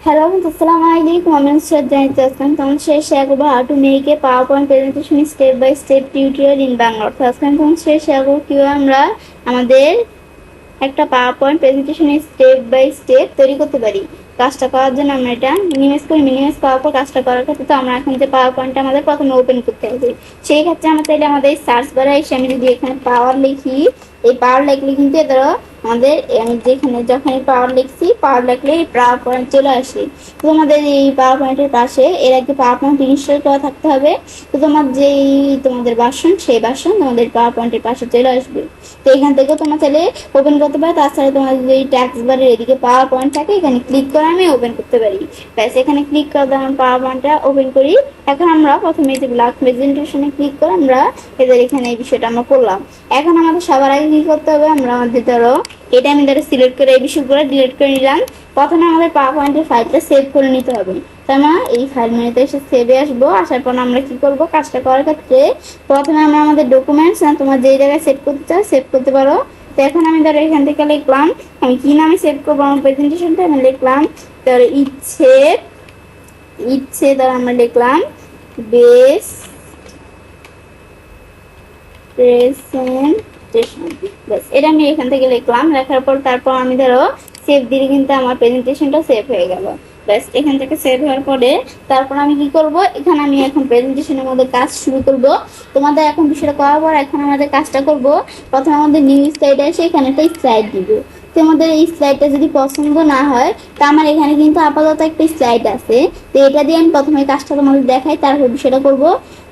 Hello, Assalamualaikum. I'm Shraddha Jaskan. Today share about how to make a PowerPoint presentation step by step tutorial in Bangalore. Jaskan, today share about কিভাবে আমরা আমাদের একটা PowerPoint presentation step by step তৈরি করতে পারি। কাজটা করার জন্য আমরা এটা মিনিমাইজ করার পর কাজটা করার ক্ষেত্রে তো আমরা এখন যে পাওয়ারপয়েন্টটা আমাদের প্রথমে ওপেন করতে হবে। সেই ক্ষেত্রে আমরা চাইলে আমাদের সার্চ বারে এসে আমি যদি এখানে পাওয়ার লিখি, এই পাওয়ার লিখলে কিন্তু ধরো আমাদের আমি যেখানে যখন পাওয়ার লিখছি পাওয়ার লিখলে এই পাওয়ার পয়েন্ট চলে আসে। তো তোমাদের এই পাওয়ার পয়েন্টের পাশে এর আগে পাওয়ার পয়েন্ট ইনস্টল করা থাকতে হবে। তো তোমাদের ভার্সন সেই ভার্সন তোমাদের পাওয়ার পয়েন্টের পাশে চলে আসবে। তো এখান থেকে তোমরা চাইলে ওপেন করতে পারো। তাছাড়া তোমাদের যদি ট্যাক্স বারের এদিকে পাওয়ার পয়েন্ট থাকে এখানে ক্লিক করে আমি ওপেন করতে পারি। ব্যাস এখানে ক্লিক করে দেওয়ার পাওয়ার পয়েন্টটা ওপেন করি। এখন আমরা প্রথমে যে ব্ল্যাক প্রেজেন্টেশনে ক্লিক করে আমরা এদের এখানে এই বিষয়টা আমরা করলাম। এখন আমাদের সবার আগে কি করতে হবে, আমরা আমাদের ধরো এটা আমি ধরো সিলেক্ট করে এই বিষয়গুলো ডিলিট করে নিলাম। প্রথমে আমাদের পাওয়ার পয়েন্টের ফাইলটা সেভ করে নিতে হবে। তো আমরা এই ফাইল মেনুতে এসে সেভে আসবো। আসার পর আমরা কি করব, কাজটা করার ক্ষেত্রে প্রথমে আমরা আমাদের ডকুমেন্টস তোমার যেই জায়গায় সেভ করতে চাও সেভ করতে পারো। তো এখন আমি ধরো এখান থেকে লিখলাম আমি কি নামে সেভ করবো আমার প্রেজেন্টেশনটা, আমি লিখলাম ধরো ইচ্ছে ধরো আমরা লিখলাম বেস প্রেজেন্টেশন। বাস এটা আমি এখান থেকে লিখলাম। লেখার পর তারপর আমি ধরো সেভ দিলে কিন্তু আমার প্রেজেন্টেশনটা সেভ হয়ে গেল। ব্যাস এখান থেকে সেভ হওয়ার পরে তারপর আমি কি করব, এখানে আমি এখন প্রেজেন্টেশনের মধ্যে কাজ শুরু করব। তোমাদের এখন বিষয়টা করার পর এখন আমাদের কাজটা করব। প্রথমে আমাদের নিউ স্লাইডে এসে এখানে একটা স্লাইড দিব। তোমাদের এই স্লাইডটা যদি পছন্দ না হয় তা আমার এখানে কিন্তু আপাতত একটা স্লাইড আছে। তো এটা দিয়ে আমি প্রথমে কাজটা তোমাদের দেখাই, তারপর বিষয়টা করব।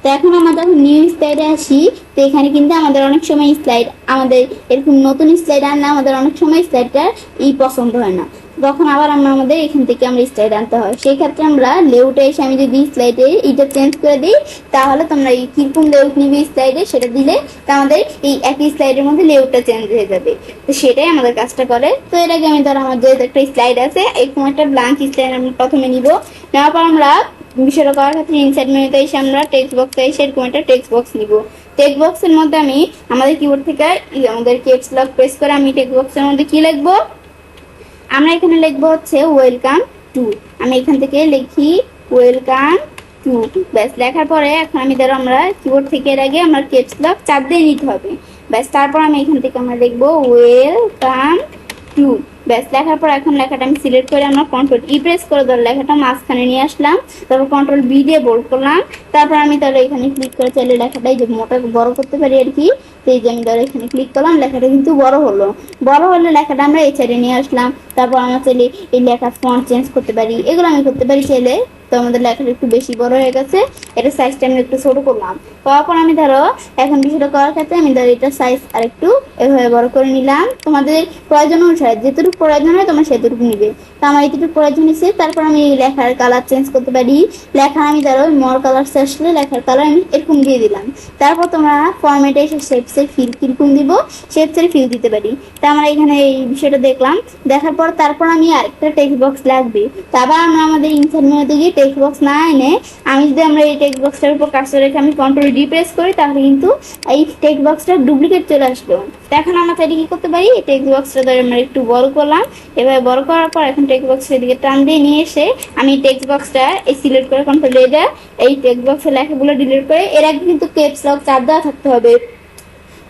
তো এখন আমরা যখন নিউ স্লাইডে আসি তো এখানে কিন্তু আমাদের অনেক সময় স্লাইড আমাদের এরকম নতুন স্লাইড আনলে আমাদের অনেক সময় স্লাইডটা পছন্দ হয় না। তখন আবার আমাদের এখান থেকে আমরা স্লাইড আনতে হয়। সেই ক্ষেত্রে আমরা লেআউটে এসে আমি যদি স্লাইডে এটা চেঞ্জ করে দিই তাহলে তোমরা এই কিরকম লেআউট নিবে স্লাইডে সেটা দিলে তা আমাদের এই একই স্লাইডের মধ্যে লেআউটটা চেঞ্জ হয়ে যাবে। তো সেটাই আমাদের কাজটা করে। তো এর আগে আমি ধরো আমার যে একটা স্লাইড আছে এরকম একটা ব্ল্যাঙ্ক স্লাইড আমি প্রথমে নিব। নেওয়ার পর আমরা বিষয়টা করার ক্ষেত্রে ইনসাইড মেনুতে এসে আমরা টেক্সট বক্সে এসে এরকম একটা টেক্সট বক্স নিব। টেক্সট বক্সের মধ্যে আমি আমাদের কিবোর্ড থেকে আমাদের ক্যাপস লক প্রেস করে আমি টেক্সট বক্সের মধ্যে কি লিখবো, আমরা এখানে লিখবো হচ্ছে ওয়েলকাম টু। আমি এখান থেকে লিখি ওয়েলকাম টু। ব্যাস লেখার পরে এখন আমি ধরো আমরা কিবোর্ড থেকে এর আগে আমার ক্যাপস লক চাপ দিয়ে নিতে হবে। ব্যাস তারপর আমি এখান থেকে আমরা লিখবো ওয়েলকাম টু। ব্যাস লেখার পর এখন লেখাটা আমি সিলেক্ট করে আমরা কন্ট্রোল প্রেস করে ধরো লেখাটা মাঝখানে নিয়ে আসলাম। তারপর কন্ট্রোল বি দিয়ে বোল্ড করলাম। তারপর আমি তাহলে এখানে ক্লিক করে চাইলে লেখাটাই যে মোটা বড় করতে পারি আর কি। তো এই যে আমি ধরো এখানে ক্লিক করলাম, লেখাটা কিন্তু বড় হলো। বড় হলে লেখাটা আমরা এই সাইডে নিয়ে আসলাম। তারপর আমরা চাইলে এই লেখার ফন্ট চেঞ্জ করতে পারি, এগুলো আমি করতে পারি চাইলে। তো আমাদের লেখাটা একটু বেশি বড় হয়ে গেছে, এটা সাইজটা আমি একটু ছোট করলাম। তারপর আমি ধরো এখন বিষয়টা করার ক্ষেত্রে আমি ধরো এটা সাইজ আর একটু এভাবে বড় করে নিলাম। তোমাদের প্রয়োজন অনুসারে যেটুকু প্রয়োজন হয় তোমরা সেটুকু নিবে। তো আমার এটুকু প্রয়োজন হয়েছে। তারপর আমি লেখার কালার চেঞ্জ করতে পারি। লেখা আমি ধরো মোর কালার আসলে লেখার কালার আমি এরকম দিয়ে দিলাম। তারপর তোমরা ফরম্যাটে এসে শেপসের ফিল কিরকম দিব শেপসের ফিল দিতে পারি। তো আমরা এখানে এই বিষয়টা দেখলাম। দেখার পর তারপর আমি আরেকটা টেক্সট বক্স লাগবে। তারপর আমরা আমাদের ইনসার্ট মেনুতে গিয়ে টেক্সট বক্স না এনে আমি যদি আমরা এই টেক্সট বক্সটার উপর কাজটা রেখে আমি কন্ট্রোল ডি প্রেস করি তাহলে কিন্তু এই টেক্সট বক্সটা ডুপ্লিকেট চলে আসলো। তো এখন আমরা চাইলে কি করতে পারি, এই টেক্সট বক্সটা ধরে আমরা একটু বড় করলাম। এভাবে বড় করার পর এখন টেক্সট বক্সের দিকে টান দিয়ে নিয়ে এসে আমি টেক্সট বক্সটা এই সিলেক্ট করে কন্ট্রোল এটা এই টেক্সট বক্সের লেখাগুলো ডিলিট করে এর আগে কিন্তু ক্যাপস লক চাপ দেওয়া থাকতে হবে।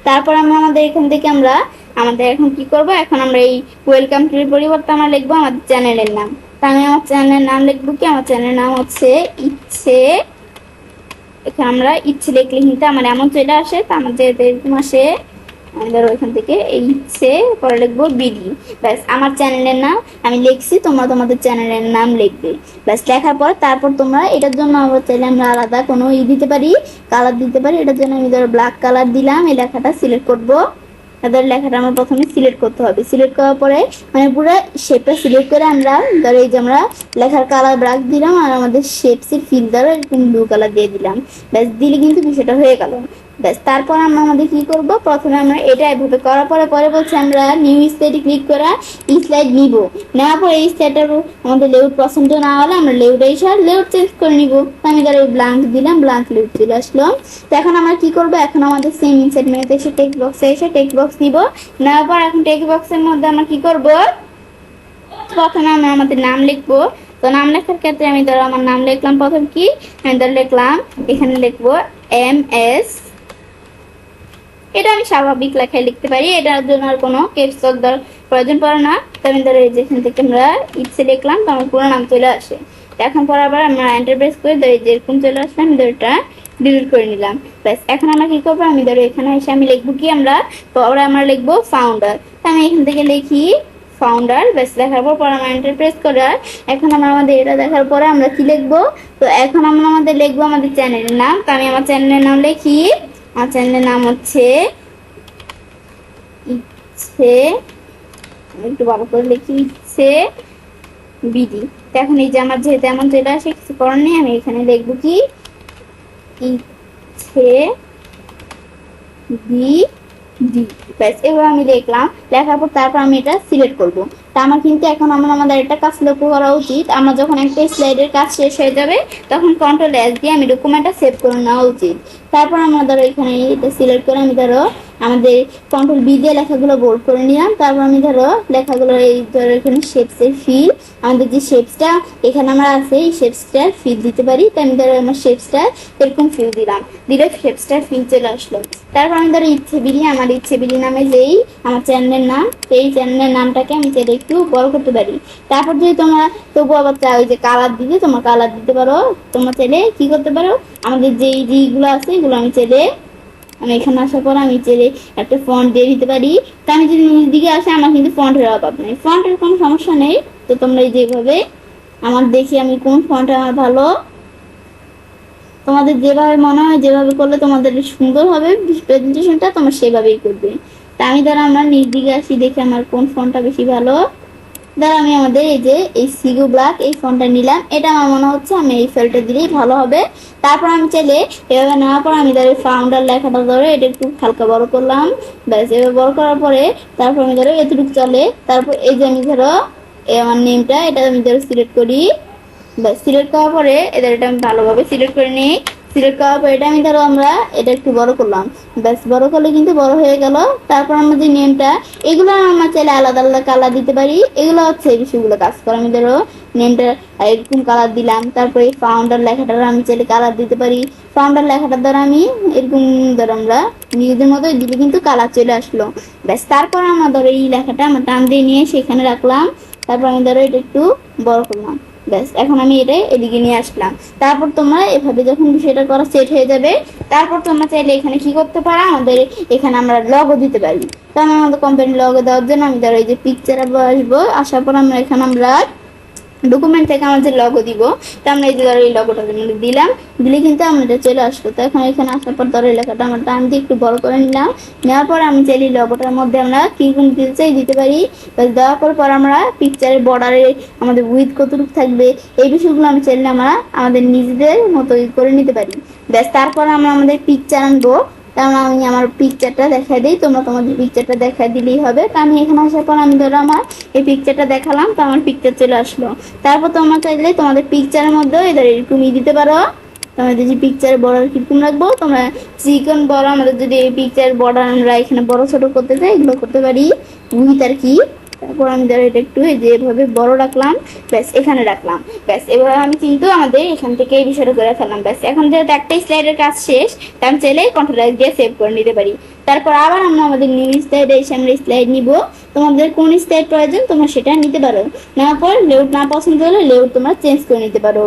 তারপর আমরা আমাদের এখান থেকে আমরা আমাদের এখন কি করব, এখন আমরা এই ওয়েলকাম টু এর পরিবর্তে আমরা লিখবো আমাদের চ্যানেলের নাম। তা আমি আমার চ্যানেলের নাম লিখবো কি, আমার চ্যানেলের নাম হচ্ছে ইচ্ছে। এখানে আমরা ইচ্ছে লিখলে কিন্তু আমার এমন চলে আসে। তা আমাদের এরকম আসে ধরো এখান থেকে এই ইচ্ছে পরে লিখবো বিডি। ব্যাস আমার চ্যানেলের নাম আমি লিখছি, তোমরা তোমাদের চ্যানেলের নাম লিখবে। ব্যাস লেখার পর তারপর তোমরা এটার জন্য আমরা চাইলে আমরা আলাদা কোনো দিতে পারি, কালার দিতে পারি। এটার জন্য আমি ধরো ব্ল্যাক কালার দিলাম। এই লেখাটা সিলেক্ট করবো। তাদের লেখাটা আমরা প্রথমে সিলেক্ট করতে হবে। সিলেক্ট করার পরে মানে পুরো শেপটা সিলেক্ট করে আমরা ধরো এই যে আমরা লেখার কালার ব্ল্যাক দিলাম আর আমাদের শেপসের ফিল দ্বারা এরকম ব্লু কালার দিয়ে দিলাম। ব্যাস দিলে কিন্তু বিষয়টা হয়ে গেল। ব্যাস তারপর আমরা আমাদের কি করব, প্রথমে আমরা এটা এভাবে করার পরে পরে বলছে আমরা নিউ স্লাইডে ক্লিক করা স্লাইড নিব। নেওয়ার পরে এই স্লাইডটার আমাদের লেআউট পছন্দ না হলে আমরা লেআউট এসে লেআউট চেঞ্জ করে নিব। আমি ধরো ব্ল্যাঙ্ক দিলাম, ব্ল্যাঙ্ক লেআউট চলে আসলো। তো এখন আমরা কি করব, এখন আমাদের সেম ইনসাইড মেনুতে এসে টেক্সট বক্সে এসে টেক্সট বক্স নিব। নেওয়ার পর এখন টেক্সট বক্সের মধ্যে আমরা কি করব, প্রথমে আমরা আমাদের নাম লিখবো। তো নাম লেখার ক্ষেত্রে আমি ধরো আমার নাম লিখলাম, প্রথম কি আমি ধরো লিখলাম, এখানে লিখবো MS। এটা আমি স্বাভাবিক লেখায় লিখতে পারি, এটার জন্য আর কোনো ক্যাপস লক প্রয়োজন পড়ে না। তো আমি ধরো এই যেখান থেকে আমরা ইচ্ছে লিখলাম, তো আমার পুরো নাম চলে আসে। এখন পর আবার আমরা এন্টার প্রেস করে ধরে যেরকম চলে আসলে আমি ধরো এটা ডিলিট করে নিলাম। ব্যাস এখন আমরা কি করবো, আমি ধরো এখানে এসে আমি লিখবো কি, আমরা লিখবো ফাউন্ডার। তো আমি এখান থেকে লিখি ফাউন্ডার। ব্যাস লেখার পর আমরা এন্টার প্রেস করে এখন আমরা আমাদের এটা দেখার পরে আমরা কি লিখবো, তো এখন আমরা আমাদের লিখবো আমাদের চ্যানেলের নাম। তো আমি আমার চ্যানেলের নাম লিখি, আমার চ্যানেলের নাম হচ্ছে ইচ্ছে, একটু ভালো করে লিখি, ইচ্ছে বিডি। এখন এই যে আমার যেহেতু এমন চলে আসে, কিছু করার নেই, আমি এখানে লিখবো কি ইচ্ছে বি ডি। ব্যাস এবার আমি লিখলাম, লেখার পর তারপর আমি এটা সিলেক্ট করব। তা আমার কিন্তু এখন আমাদের একটা কাজ লক্ষ্য করা উচিত, আমরা যখন একটা স্লাইডের কাজ শেষ হয়ে যাবে তখন কন্ট্রোল S দিয়ে আমি ডকুমেন্টটা সেভ করে নেওয়া উচিত। তারপর আমরা ধরো এখানে এটা সিলেক্ট করে আমি ধরো আমাদের কন্ট্রোল B দিয়ে লেখাগুলো বোল্ড করে নিলাম। তারপর আমি ধরো লেখাগুলো এই ধরো এখানে শেপসের ফিল, আমাদের যে শেপসটা এখানে আমরা আছে এই শেপসটার ফিল দিতে পারি। তাই আমি ধরো আমার শেপসটা এরকম ফিল দিলাম, দিলে শেপসটার ফিল চলে আসলো। তারপর আমি ধরো ইচ্ছে বিলি, আমার ইচ্ছে বিলি নামে যেই আমার চ্যানেলের নাম, এই চ্যানেলের নামটাকে আমি চাইলে একটু বড় করতে পারি। তারপর যদি তোমরা তবু আবার চাও ওই যে কালার দিতে, তোমার কালার দিতে পারো। তোমরা চাইলে কি করতে পারো, আমাদের যেই যেগুলো আছে এগুলো আমি চাইলে আমি এখানে আসার পর আমি চাইলে একটা ফন্ট দিয়ে দিতে পারি। তা আমি যদি নিজ দিকে আসে আমার কিন্তু ফন্টের অভাব নেই, ফন্টের কোনো সমস্যা নেই। তো তোমরা এই যেভাবে আমার দেখি আমি কোন ফন্ট আমার ভালো, তোমাদের যেভাবে মনে হয় যেভাবে করলে তোমাদের সুন্দর হবে প্রেজেন্টেশনটা তোমরা সেভাবেই করবে। তা আমি ধরো আমরা নিজ দিকে আসি, দেখি আমার কোন ফন্টটা বেশি ভালো। ধরো আমি আমাদের এই যে এই সিগো ব্ল্যাক এই ফন্টটা নিলাম, এটা আমার মনে হচ্ছে আমি এই ফেলটা দিলেই ভালো হবে। তারপর আমি চাইলে এভাবে নেওয়ার পর আমি ধরো ফাউন্ডার লেখাটা ধরে এটা একটু হালকা বড় করলাম। ব্যাস এভাবে বড় করার পরে তারপর আমি ধরো এতটুকু চলে। তারপর এই যে আমি ধরো আমার নেমটা এটা আমি ধরো সিলেক্ট করি। ব্যাস সিলেক্ট করার পরে এদের এটা আমি ভালোভাবে সিলেক্ট করে নিই। সিলেক্ট করার পর এটা আমি ধরো আমরা এটা একটু বড় করলাম। ব্যাস বড় করলে কিন্তু বড় হয়ে গেল। তারপর আমরা যে নেমটা এগুলো আমরা চাইলে আলাদা আলাদা কালার দিতে পারি, এগুলো হচ্ছে এই বিষয়গুলো কাজ করে। আমি ধরো নেমটা এরকম কালার দিলাম, তারপরে ফাউন্ডার লেখাটার আমি চাইলে কালার দিতে পারি। ফাউন্ডার লেখাটার দ্বারা আমি এরকম ধরো আমরা নিজেদের মতো দিলে কিন্তু কালার চলে আসলো। ব্যাস তারপর আমরা ধরো এই লেখাটা আমরা টান দিয়ে নিয়ে সেখানে রাখলাম। তারপর আমি ধরো এটা একটু বড় করলাম। ব্যাস এখন আমি এটা এদিকে নিয়ে আসলাম। তারপর তোমরা এভাবে যখন বিষয়টা করা সেট হয়ে যাবে, তারপর তোমরা চাইলে এখানে কি করতে পারো, আমাদের এখানে আমরা লগো দিতে পারি। তো আমি আমাদের কোম্পানির লগো দেওয়ার জন্য আমি ধরো এই যে পিকচারে আসবো, আসার পর আমরা এখানে আমরা ডকুমেন্ট থেকে আমরা যে লগো দিব, তো আমরা এই যে ধরো এই লগোটা দিলাম, দিলে কিন্তু আমাদের চলে আসলো। তো এখন এখানে আসার পর ধরো এই লেখাটা আমরা টান দিয়ে একটু বড় করে নিলাম। নেওয়ার পর আমি চাইলে লগোটার মধ্যে আমরা কি কোন দিতে চাই দিতে পারি। দেওয়ার পর আমরা পিকচারের বর্ডারে আমাদের উইথ কতটুকু থাকবে এই বিষয়গুলো আমি চাইলে আমরা আমাদের নিজেদের মতো করে নিতে পারি। ব্যাস তারপর আমরা আমাদের পিকচার আনবো। তাহলে আমি আমার পিকচারটা দেখাই দিই, তোমরা তোমাদের পিকচারটা দেখাই দিলেই হবে। তো আমি এখানে আসার পর আমি ধরো আমার এই পিকচারটা দেখালাম, তো আমার পিকচার চলে আসলো। তারপর তোমরা চাইলে তোমাদের পিকচারের মধ্যেও এদের এরকমই দিতে পারো। তোমাদের যে পিকচারের বর্ডার কিরকম রাখবো, তোমরা চিকন বড় আমাদের যদি এই পিকচারের বর্ডার আমরা এখানে বড় ছোট করতে চাই এগুলো করতে পারি উইথ আর কি। তারপর আমি ধরো এটা একটু এই যে এভাবে বড় রাখলাম, ব্যাস এখানে রাখলাম। ব্যাস এবার আমি কিন্তু আমাদের এখান থেকে এই বিষয়টা করে ফেললাম। ব্যাস এখন যেহেতু একটাই স্লাইডের কাজ শেষ, তা আমি চাইলে কন্ট্রোল দিয়ে সেভ করে নিতে পারি। তারপর আবার আমরা আমাদের নিউ স্লাইডে এসে আমরা স্লাইড নিব। তোমাদের কোন স্লাইড প্রয়োজন তোমরা সেটা নিতে পারো। নেওয়ার পর লেআউট না পছন্দ হলে লেআউট তোমরা চেঞ্জ করে নিতে পারো।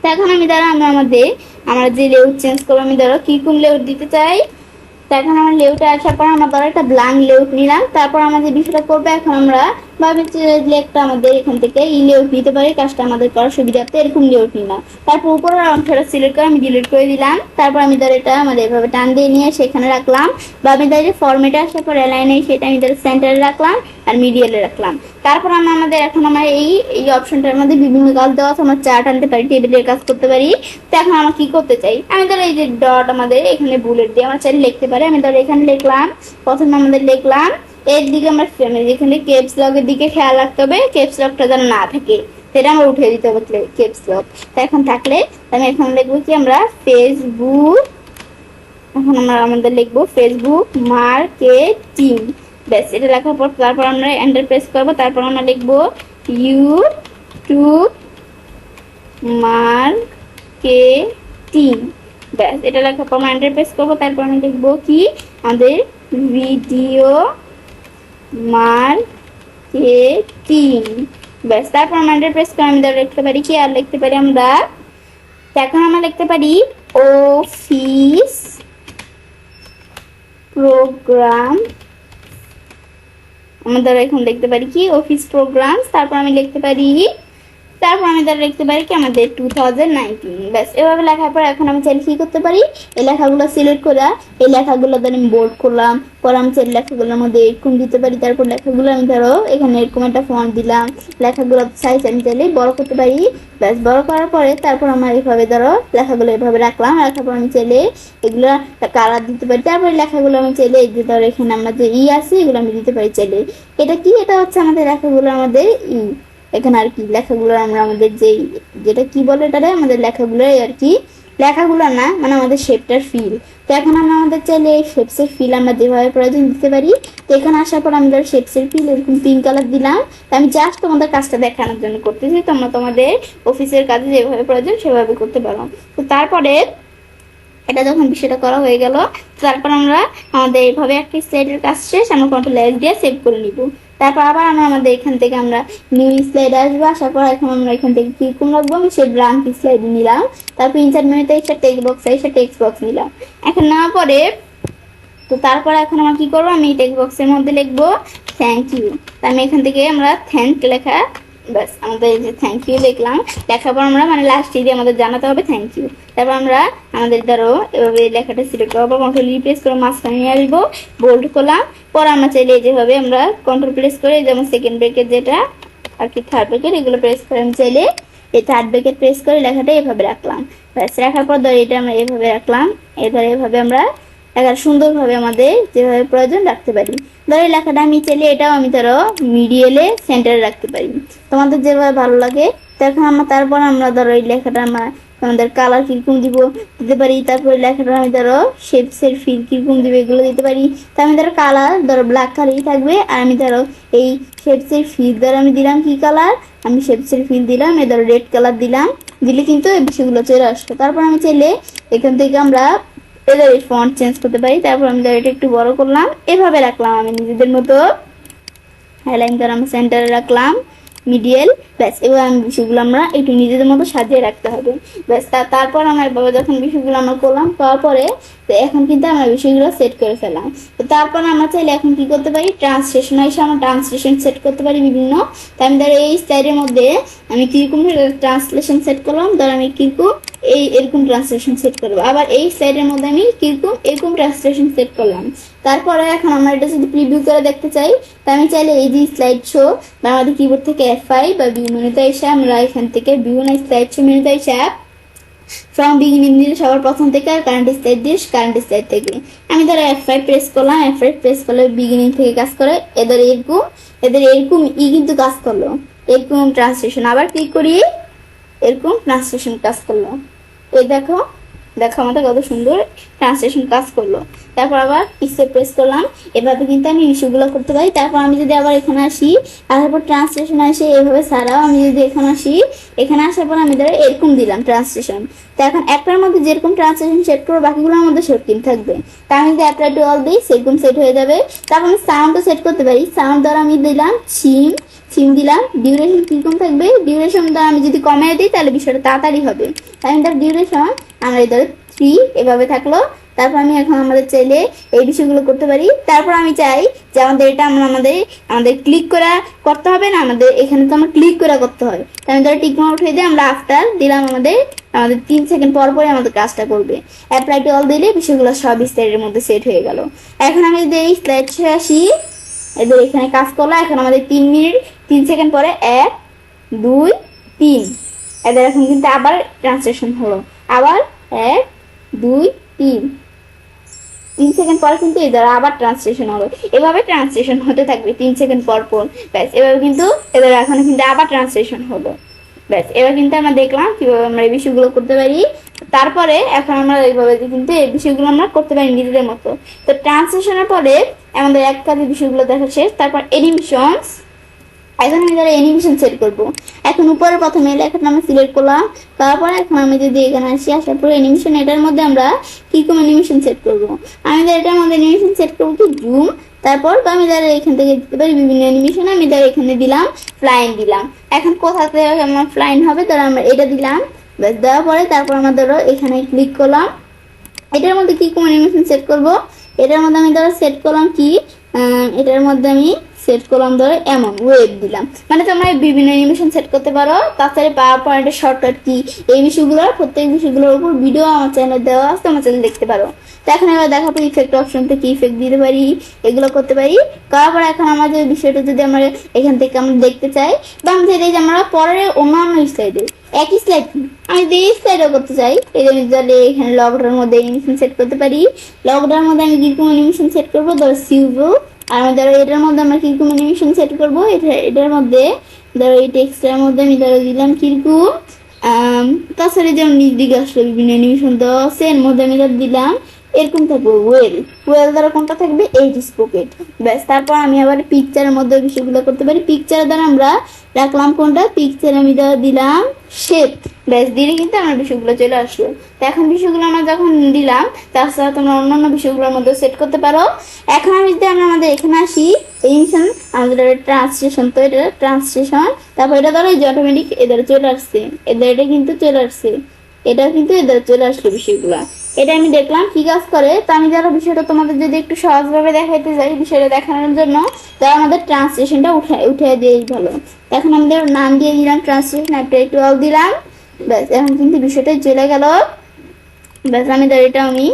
তো এখন আমি ধরো আমরা যে লেআউট চেঞ্জ করবো, আমি ধরো কিরকম লেআউট দিতে চাই। তো এখন আমার লেআউটে আসার পর আমরা ধরো একটা ব্ল্যাঙ্ক লেআউট নিলাম। তারপর আমরা যে বিষয়টা করবো, এখন আমরা ভাবি যে লেআউটটা আমাদের এখান থেকে এই লেআউট নিতে পারি, কাজটা আমাদের করার সুবিধার্থে এরকম লেআউট নিলাম। তারপর উপরের অংশটা সিলেক্ট করে আমি ডিলিট করে দিলাম। তারপর আমি ধরো এটা আমাদের এভাবে টান দিয়ে নিয়ে সেখানে রাখলাম, বা আমি ধরো ফরম্যাটে আসার পর অ্যালাইনে সেটা আমি ধরো সেন্টারে রাখলাম আর মিডিয়ালে রাখলাম। তারপর আমরা এখন আমার এই অপশনটার মধ্যে বিভিন্ন কাজ দেওয়া আছে, আমরা চার্ট আনতে পারি, টেবিলের কাজ করতে পারি। তো এখন আমরা কি করতে চাই, আমি ধরো এই যে ডট আমাদের এখানে বুলেট দিয়ে আমরা চাইলে লিখতে পারি। আমি ধরো এখানে লিখলাম, প্রথমে আমাদের লিখলাম এর দিকে আমরা যেখানে ক্যাপস লকের দিকে খেয়াল রাখতে হবে, ক্যাপস লকটা যেন না থাকে সেটা আমরা উঠে দিতে হবে ক্যাপস লক। তো এখন থাকলে আমি এখন লিখবো কি আমরা ফেসবুক, এখন আমরা আমাদের লিখবো ফেসবুক মার্কেটিং। ব্যাস এটা লেখার পর তারপর আমরা এন্টার প্রেস করবো। তারপর আমরা লিখবো ইউটিউব মার্কেটিং। ব্যাস এটা লেখার পর এন্টার প্রেস করবো। তারপর আমি লিখবো কি আমাদের ভিডিও মার্কেটিং। ব্যাস তারপর আমি এন্টার প্রেস করে আমি লিখতে পারি কি, আর লিখতে পারি আমরা, এখন আমরা লিখতে পারি অফিস প্রোগ্রাম। আমাদের এখন লিখতে পারি কি অফিস প্রোগ্রাম। তারপর আমি লিখতে পারি কি আমাদের 2019। ব্যাস এভাবে লেখার পর এখন আমি চাইলে কি করতে পারি, এই লেখাগুলো সিলেক্ট করে এই লেখাগুলো ধরে আমি বোল্ড করলাম। পর আমি চাইলে লেখাগুলোর মধ্যে এরকম দিতে পারি। তারপর লেখাগুলো আমি ধরো এখানে এরকম একটা ফন্ট দিলাম। লেখাগুলো সাইজ আমি চাইলে বড় করতে পারি। ব্যাস বড় করার পরে তারপর আমার এইভাবে ধরো লেখাগুলো এভাবে রাখলাম। রাখার পর আমি চাইলে এগুলো কালার দিতে পারি। তারপরে লেখাগুলো আমি চাইলে এই যে ধরো এখানে আমরা যে আছে এগুলো আমি দিতে পারি চাইলে। এটা কি, এটা হচ্ছে আমাদের লেখাগুলো আমাদের এখানে আর কি লেখাগুলো আমরা আমাদের যেটা কি বলে এটারে আমাদের লেখাগুলো আর কি, লেখাগুলো না মানে আমাদের শেপটার ফিল। তো এখন আমরা আমাদের চাইলে এই শেপসের ফিল আমরা যেভাবে প্রয়োজন দিতে পারি। তো এখানে আসার পর আমাদের শেপসের ফিল এরকম পিঙ্ক কালার দিলাম। তো আমি জাস্ট তোমাদের কাজটা দেখানোর জন্য করতেছি, তোমরা তোমাদের অফিসের কাজে যেভাবে প্রয়োজন সেভাবে করতে পারো। তো তারপরে এটা যখন বিষয়টা করা হয়ে গেল, তারপর আমরা আমাদের এইভাবে একটা স্লাইডের কাজ শেষ, আমরা কন্ট্রোল এস দিয়ে সেভ করে নিব। তারপর আবার আমরা আমাদের এখান থেকে আমরা নিউ স্লাইড আসবো। আসার পর এখন আমরা এখান থেকে কিরকম রাখবো, আমি সেই ব্ল্যাঙ্ক স্লাইড নিলাম। তারপর ইনসার্ট মেনুতে এসে টেক্সট বক্স এসে টেক্সট বক্স নিলাম। এখন নেওয়ার পরে তো তারপরে এখন আমরা কি করবো, আমি টেক্সট বক্সের মধ্যে লিখবো থ্যাংক ইউ। তা আমি এখান থেকে আমরা থ্যাংক লেখা, ব্যাস আমাদের এই যে থ্যাংক ইউ লিখলাম। লেখার পর আমরা মানে লাস্টে দিয়ে আমাদের জানাতে হবে থ্যাংক ইউ। তারপর আমরা আমাদের ধরো এভাবে লেখাটা সিলেক্ট করবো, কন্ট্রোল প্রেস করে মাঝখানে নিয়ে আসবো, বোল্ড করলাম। পর আমরা চাইলে যেভাবে আমরা কন্ট্রোল প্রেস করে যেমন সেকেন্ড ব্রেকেট যেটা আর কি থার্ড ব্রেকেট এগুলো প্রেস করে আমি চাইলে এই থার্ড ব্রেকেট প্রেস করে লেখাটা এভাবে রাখলাম। ব্যাস রাখার পর ধরো এটা আমরা এভাবে রাখলাম। ধরো এভাবে আমরা লেখাটা সুন্দরভাবে আমাদের যেভাবে প্রয়োজন রাখতে পারি। ধরো এই লেখাটা আমি চাইলে এটাও আমি ধরো মিডিয়ালে সেন্টারে রাখতে পারি, তোমাদের যেভাবে ভালো লাগে। তারপর আমরা ধরো এই লেখাটা আমাদের কালার কিরকম দিতে পারি। তারপরে লেখাটা আমি ধরো শেপসের ফিল কিরকম দিব এগুলো দিতে পারি। তো আমি ধরো কালার ধরো ব্ল্যাক কালারই থাকবে। আর আমি ধরো এই শেপসের ফিল ধরো আমি দিলাম কি কালার, আমি শেপসের ফিল দিলাম এই ধরো রেড কালার দিলাম। দিলে কিন্তু এই বিষয়গুলো চলে আসবে। তারপর আমি চাইলে এখান থেকে আমরা এদের এই ফন্ট চেঞ্জ করতে পারি। তারপর আমি এটা একটু বড় করলাম, এভাবে রাখলাম আমি নিজেদের মতো। হাইলাইন করে আমি সেন্টারে রাখলাম মিডিয়াল। ব্যাস এবার আমি বিষয়গুলো আমরা একটু নিজেদের মতো সাজিয়ে রাখতে হবে। ব্যাস তারপর আমার বাবা যখন বিষয়গুলো আমরা করলাম করার পরে তো এখন কিন্তু আমরা বিষয়গুলো সেট করে ফেললাম। তো তারপর আমরা চাইলে এখন কি করতে পারি, ট্রান্সলেশন এসে আমরা ট্রান্সলেশন সেট করতে পারি বিভিন্ন। তো আমি ধরো এই স্লাইডের মধ্যে আমি কিরকম ট্রান্সলেশন সেট করলাম, ধরো আমি কিরকম এরকম ট্রান্সলেশন সেট করবো। আবার এই স্লাইডের মধ্যে আমি কিরকম এরকম ট্রান্সলেশন সেট করলাম। তারপরে এখন আমরা এটা যদি প্রিভিউ করে দেখতে চাই, তো আমি চাইলে এই যে স্লাইড শো বা আমাদের কিবোর্ড থেকে F5 বা ভিউ মেনুতে এসে আমরা এখান থেকে ভিউ না স্লাইড শো মেনুতে এসে ফ্রম বিগিনিং দিয়ে সবার প্রথম থেকে আর কারেন্ট স্লাইড দিয়ে কারেন্ট স্লাইড থেকে আমি ধরো F5 প্রেস করলাম। F5 প্রেস করলে বিগিনিং থেকে কাজ করে এদের এরকম কিন্তু কাজ করলো এরকম ট্রান্সলেশন। আবার ক্লিক করি এরকম ট্রান্সলেশন কাজ করলো। এই দেখো আমাদের কত সুন্দর ট্রান্সলেশন কাজ করলো। তারপর আবার স্পেস প্রেস করলাম। এভাবে কিন্তু আমি ইস্যুগুলো করতে পারি। তারপর আমি যদি আবার এখানে আসি, তারপর ট্রান্সলেশন আসে এভাবে ছাড়াও আমি যদি এখানে আসি, এখানে আসার পর আমি ধরো এরকম দিলাম ট্রান্সলেশন। তো এখন একটার মধ্যে যেরকম ট্রান্সলেশন সেট করবো বাকিগুলোর মধ্যে সেটিং থাকবে। তা আমি যদি অ্যাপ্লাই টু অল দিই সেরকম সেট হয়ে যাবে। তারপর আমি সাউন্ডও সেট করতে পারি। সাউন্ড দ্বারা আমি দিলাম সিম দিলাম। ডিউরেশন কিরকম থাকবে, ডিউরেশন দ্বারা আমি যদি কমিয়ে দিই তাহলে বিষয়টা তাড়াতাড়ি হবে। তাই আমি তার ডিউরেশন আমরা এই ধরো 3 এভাবে থাকলো। তারপর আমি এখন আমাদের চাইলে এই বিষয়গুলো করতে পারি। তারপর আমি চাই যে আমাদের এটা আমাদের ক্লিক করা করতে হবে না, আমাদের এখানে তো আমার ক্লিক করে করতে হয়। তাই আমি ধরো টিক মার্ক উঠিয়ে দিয়ে আমরা আফটার দিলাম, আমাদের 3 সেকেন্ড পর পরে আমাদের কাজটা করবে। অ্যাপ্লাই টু অল দিলে বিষয়গুলো সব স্লাইডের মধ্যে সেট হয়ে গেল। এখন আমি যদি এই স্লাইড আসি, এদের এখানে কাজ করলো। এখন আমাদের 3 মিনিট 3 সেকেন্ড পরে 1 2 3 এদের এখন কিন্তু আবার ট্রান্সলেশন হলো। আবার 1 2 3 সেকেন্ড পর কিন্তু এদের আবার ট্রান্সলেশন হলো। এভাবে ট্রান্সলেশন হতে থাকবে 3 সেকেন্ড পর পর। ব্যাস এভাবে কিন্তু এদের এখন কিন্তু আবার ট্রান্সলেশন হলো। ব্যাস এবার কিন্তু আমরা দেখলাম কিভাবে আমরা এই বিষয়গুলো করতে পারি। তারপরে এখন আমরা এইভাবে কিন্তু এই বিষয়গুলো আমরা করতে পারি নিজেদের মতো। তো ট্রান্সলেশনের পরে আমাদের এক কাজে বিষয়গুলো দেখা শেষ। তারপর এখন আমি ধরো অ্যানিমেশন সেট করব। এখন উপরে প্রথমে লেখাটা আমি সিলেক্ট করলাম, তারপর এখন আমি যদি এখানে আসি, আসার পর অ্যানিমেশন, এটার মধ্যে আমরা কিরকম অ্যানিমেশন সেট করব। আমি এটার মধ্যে অ্যানিমেশন সেট করবো কি জুম, তারপর আমি ধরো এখান থেকে দিতে পারি বিভিন্ন অ্যানিমেশন, আমি ধরো এখানে দিলাম ফ্লাইন দিলাম। এখন কোথাতে আমার ফ্লাইন হবে, ধরো আমরা এটা দিলাম, ব্যাস দেওয়ার পরে তারপর আমরা ধরো এখানে ক্লিক করলাম। এটার মধ্যে কি কোন অ্যানিমেশন সেট করব, এটার মধ্যে আমি ধরো সেট করলাম কি, এটার মধ্যে আমি সেট করলাম ধরো এমন ওয়েব দিলাম। মানে তোমরা বিভিন্ন অ্যানিমেশন সেট করতে পারো। তাছাড়া পাওয়ার পয়েন্টের শর্টকাট কি, এই বিষয়গুলোর প্রত্যেক বিষয়গুলোর উপর ভিডিও আমার চ্যানেলে দেওয়া আছে, আমার চ্যানেল দেখতে পারো। তো এখন এবার দেখাবো ইফেক্ট অপশনতে কি ইফেক্ট দিতে পারি, এগুলো করতে পারি। করার পর এখন আমাদের বিষয়টা যদি আমরা এখান থেকে আমরা দেখতে চাই, বা আমি চাই যে আমরা পরে অন্যান্য স্লাইডে একই স্লাইড আমি যদি এই স্লাইডও করতে চাই, এই যে আমি তাহলে এখানে লগটার মধ্যে অ্যানিমেশন সেট করতে পারি। লগটার মধ্যে আমি কিরকম অ্যানিমেশন সেট করবো, ধরো সিউভো। আর আমি ধরো এটার মধ্যে আমরা কিরকম অ্যানিমেশন সেট করবো, এটার মধ্যে ধরো এই টেক্সটের মধ্যে আমি ধরো দিলাম কিরকম, তাছাড়া যেমন নিজ দিকে আসলে বিভিন্ন অ্যানিমেশন দেওয়া আছে, এর মধ্যে আমি ধর দিলাম এরকম থাকবে ওয়েল। ওয়েল দ্বারা কোনটা থাকবে, এই স্পোকেট। ব্যাস তারপর আমি আবার পিকচারের মধ্যে বিষয়গুলো করতে পারি। পিকচারের দ্বারা আমরা রাখলাম কোনটা, পিকচার আমি দিলাম শেপ। ব্যাস দিলে কিন্তু আমার বিষয়গুলো চলে আসলো। তো এখন বিষয়গুলো আমরা যখন দিলাম, তাছাড়া তোমরা অন্যান্য বিষয়গুলোর মধ্যে সেট করতে পারো। এখন আমি যদি আমরা আমাদের এখানে আসি, এনিমেশন আমাদের ট্রান্সলেশন, তো এটা ট্রান্সলেশন, তারপর এটা ধরো এই যে অটোমেটিক এদের চলে আসছে, এদের এটা কিন্তু চলে আসছে, এটা কিন্তু এদের চলে আসলো বিষয়গুলো। এটা আমি দেখলাম কি কাজ করে। তো আমি যারা বিষয়টা তোমাদের যদি একটু সহজভাবে দেখাইতে যাই, বিষয়টা দেখানোর জন্য তারা আমাদের ট্রান্সলেশনটা উঠে দিয়েই ভালো। এখন আমাদের নাম দিয়ে দিলাম ট্রান্সলেশন, একটা একটু দিলাম, ব্যাস এখন কিন্তু বিষয়টা চলে গেল। ব্যাস আমি এটা আমি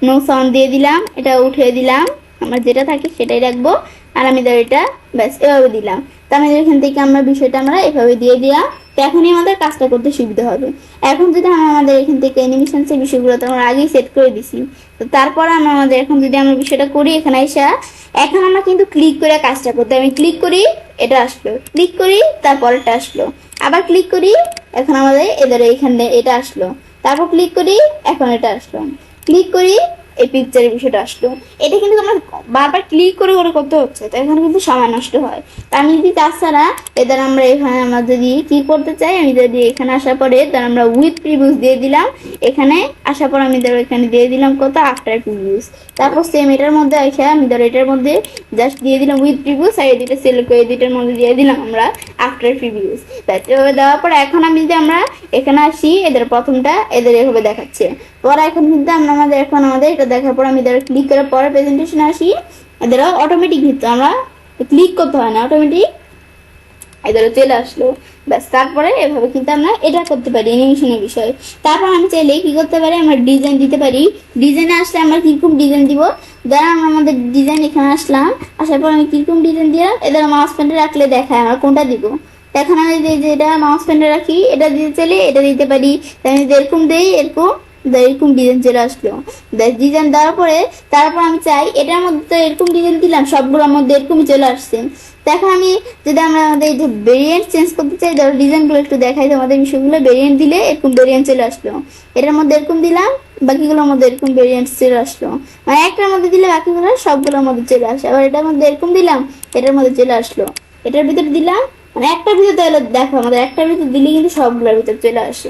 নো সাউন্ড দিয়ে দিলাম, এটা উঠিয়ে দিলাম, আমার যেটা থাকে সেটাই রাখবো। আর আমি এটা ব্যাস এভাবে দিলাম। তো আমি এখান থেকে আমরা বিষয়টা আমরা এভাবে দিয়ে দিলাম। তো এখনই আমাদের কাজটা করতে সুবিধা হবে। এখন যদি আমরা আমাদের এখান থেকে অ্যানিমেশনসের বিষয়গুলো তো আমরা আগেই সেট করে দিছি, তো তারপর আমরা আমাদের এখন যদি আমরা বিষয়টা করি, এখানে এসে এখন আমরা কিন্তু ক্লিক করে কাজটা করতে, আমি ক্লিক করি এটা আসলো, ক্লিক করি তারপরটা আসলো, আবার ক্লিক করি এখন আমাদের এদের এইখানে এটা আসলো, তারপর ক্লিক করি এখন এটা আসলো, ক্লিক করি এই পিকচারের বিষয়টা আসলো। এটা কিন্তু আমরা বারবার ক্লিক করে করে করতে হচ্ছে, তো এখানে কিন্তু সময় নষ্ট হয়। তা আমি যদি তাছাড়া এদের আমরা এখানে আমরা যদি কি করতে চাই, আমি যদি এখানে আসার পরে তার আমরা উইথ প্রিভিউস দিয়ে দিলাম, এখানে আসার পর আমি ধরো এখানে দিয়ে দিলাম কত আফটার প্রিভিউস, তারপর সেম এটার মধ্যে এসে আমি ধরো এটার মধ্যে জাস্ট দিয়ে দিলাম উইথ প্রিভিউস, আর এদিকে সিলেক্ট করে এদিকের মধ্যে দিয়ে দিলাম আমরা আফটার প্রিভিউস। এভাবে দেওয়ার পর এখন আমি যদি আমরা এখানে আসি, এদের প্রথমটা এদের এভাবে দেখাচ্ছে। পরে এখন কিন্তু আমরা আমাদের এখন আমাদের এটা দেখার পর আমি এদের ক্লিক করার পরে প্রেজেন্টেশনে আসি, এদের অটোমেটিক কিন্তু আমরা ক্লিক করতে হয় না, অটোমেটিক এদের চলে আসলো। ব্যাস তারপরে এভাবে কিন্তু আমরা এটা করতে পারি অ্যানিমেশনের বিষয়। তারপর আমি চাইলে কি করতে পারি, আমরা ডিজাইন দিতে পারি। ডিজাইনে আসলে আমরা কিরকম ডিজাইন দিব, ধরো আমরা আমাদের ডিজাইন এখানে আসলাম, আসার পর আমি কিরকম ডিজাইন দিলাম, এদের মাউস পয়েন্টে রাখলে দেখায় আমরা কোনটা দিব। এখন আমি যে এটা মাউস পয়েন্টে রাখি, এটা দিতে চাইলে এটা দিতে পারি, তাই এরকম দেই, এরকম ডিজাইন চলে আসলো। ডিজাইন দেওয়ার পরে তারপর আমি চাই এটার মধ্যে তো এরকম ডিজাইন দিলাম, সবগুলোর মধ্যে এরকমই চলে আসছে। তো এখন আমি যদি আমরা আমাদের এই যে ভেরিয়েন্ট চেঞ্জ করতে চাই, ধরো ডিজাইনগুলো একটু দেখাই তোমাদের বিষয়গুলো, ভেরিয়েন্ট দিলে এরকম ভেরিয়েন্ট চলে আসলো, এটার মধ্যে এরকম দিলাম, বাকিগুলোর মধ্যে এরকম ভেরিয়েন্ট চলে আসলো। মানে একটার মধ্যে দিলে বাকিগুলো সবগুলোর মধ্যে চলে আসে। আবার এটার মধ্যে এরকম দিলাম, এটার মধ্যে চলে আসলো, এটার ভিতরে দিলাম, মানে একটার ভিতরে তাহলে দেখো আমাদের একটার ভিতরে দিলে কিন্তু সবগুলোর ভিতরে চলে আসে।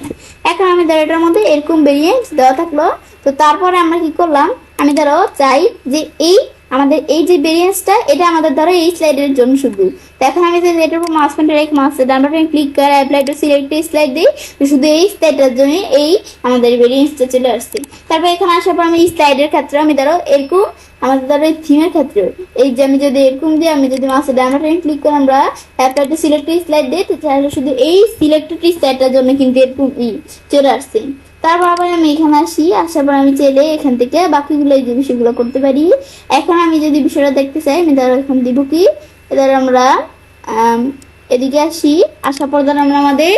এখন আমি ধরো এটার মধ্যে এরকম ভেরিয়েন্ট দেওয়া থাকলো। তো তারপরে আমরা কি করলাম, আমি ধরো চাই যে এই আমাদের এই যে ভেরিয়েন্সটা এটা আমাদের ধরো এই স্লাইডের জন্য শুধু। তো এখন আমি যদি এটার উপর মাউস পয়েন্টার রেখে মাউস ডান বাটনে ক্লিক করে অ্যাপ্লাই টু সিলেক্ট স্লাইড দিই, শুধু এই স্লাইডটার জন্য এই আমাদের ভেরিয়েন্সটা চলে আসছে। তারপর এখানে আসার পর আমি স্লাইডের ক্ষেত্রে আমি ধরো এরকম আমাদের ধরো এই থিমের ক্ষেত্রে এই যে আমি যদি এরকম দিয়ে আমি যদি মাউস ডান বাটনে ক্লিক করে আমরা অ্যাপ্লাই টু সিলেক্ট স্লাইড দিই, তাহলে শুধু এই সিলেক্টেড স্লাইডটার জন্য কিন্তু এরকম চলে আসছে। তারপর আবার আমি এখানে আসি, আসার পর আমি চাইলে এখান থেকে বাকিগুলো এই যে বিষয়গুলো করতে পারি। এখন আমি যদি বিষয়টা দেখতে চাই, আমি ধরো এখন দিব কি, ধরো আমরা এদিকে আসি, আসার পর ধরো আমরা আমাদের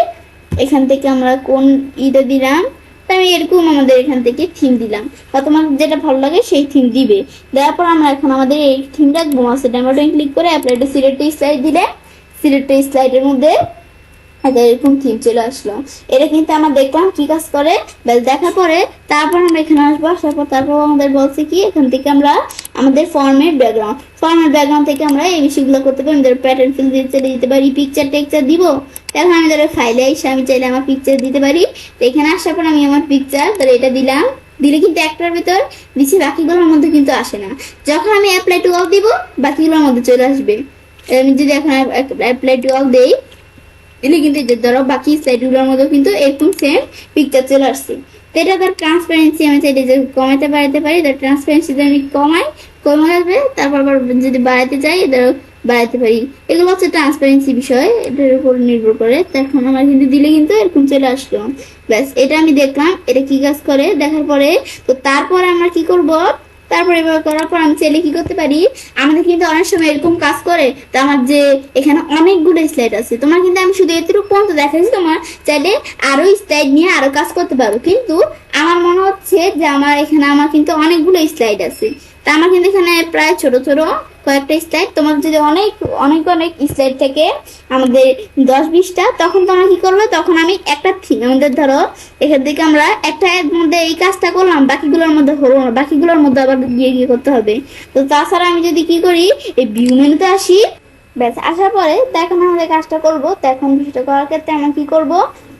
এখান থেকে আমরা কোন ইটা দিলাম, তো আমি এরকম আমাদের এখান থেকে থিম দিলাম, বা তোমার যেটা ভালো লাগে সেই থিম দিবে। দেওয়ার পর আমরা এখন আমাদের এই থিম রাখবো, মাউসের ডান বাটনে ক্লিক করে অ্যাপ্লাই টু সিলেক্ট স্লাইড দিলে সিলেক্ট স্লাইডের মধ্যে এরকম থিম চলে আসলো। এটা কিন্তু আমরা দেখলাম কি কাজ করে। ব্যাস দেখার পরে তারপর আমরা এখানে আসবো, আসার পর তারপর আমাদের বলছে কি এখান থেকে আমরা আমাদের ফর্মের ব্যাকগ্রাউন্ড থেকে আমরা এই বিষয়গুলো করতে পারি। আমাদের প্যাটার্ন ফিল দিতে পারি, পিকচার টেকচার দিব। এখন আমি ধরো ফাইলে এসে আমি চাইলে আমার পিকচার দিতে পারি। তো এখানে আসার পর আমি আমার পিকচার ধরো এটা দিলাম, দিলে কিন্তু একটার ভিতর দিচ্ছি, বাকিগুলোর মধ্যে কিন্তু আসে না। যখন আমি অ্যাপ্লাই টু অল দিব বাকিগুলোর মধ্যে চলে আসবে। আমি যদি এখন অ্যাপ্লাই টু অল দেই দিলে কিন্তু ধরো বাকি স্লাইডগুলোর মধ্যেও কিন্তু এরকম সেম পিকচার চলে আসছে। তো এটা তার ট্রান্সপারেন্সি আমি চাইলে যে কমাতে বাড়াতে পারি, তার ট্রান্সপারেন্সি যদি আমি কমে আসবে, তারপর আবার যদি বাড়াতে চাই ধরো বাড়াতে পারি। এগুলো হচ্ছে ট্রান্সপারেন্সি বিষয়, এটার উপর নির্ভর করে। তখন আমার কিন্তু দিলে কিন্তু এরকম চলে আসলো। ব্যাস এটা আমি দেখলাম এটা কি কাজ করে। দেখার পরে তো তারপরে আমরা কি করব, তারপরে এবার করার পর আমি চাইলে কি করতে পারি, আমাদের কিন্তু অনেক সময় এরকম কাজ করে। তো আমার যে এখানে অনেকগুলো স্লাইড আছে, তোমার কিন্তু আমি শুধু এতটুকু পর্যন্ত দেখাচ্ছি, তোমার চাইলে আরো স্লাইড নিয়ে আরো কাজ করতে পারো। কিন্তু আমার মনে হচ্ছে যে আমার কিন্তু অনেকগুলো স্লাইড আছে। তা আমার কিন্তু এখানে প্রায় ছোট ছোট কয়েকটা স্লাইড, তোমার যদি অনেক অনেক অনেক স্লাইড থেকে আমাদের 10-20টা, তখন তোমরা কি করবে, তখন আমি একটা থিম আমাদের ধরো এখান থেকে আমরা একটা এর মধ্যে এই কাজটা করলাম, বাকিগুলোর মধ্যে হলো না, বাকিগুলোর মধ্যে আবার গিয়ে করতে হবে। তো তাছাড়া আমি যদি কি করি, এই ভিউ মেনুতে আসি, ব্যাস আসার পরে এখন আমাদের কাজটা করবো। তো এখন বিষয়টা করার ক্ষেত্রে আমরা কি করব,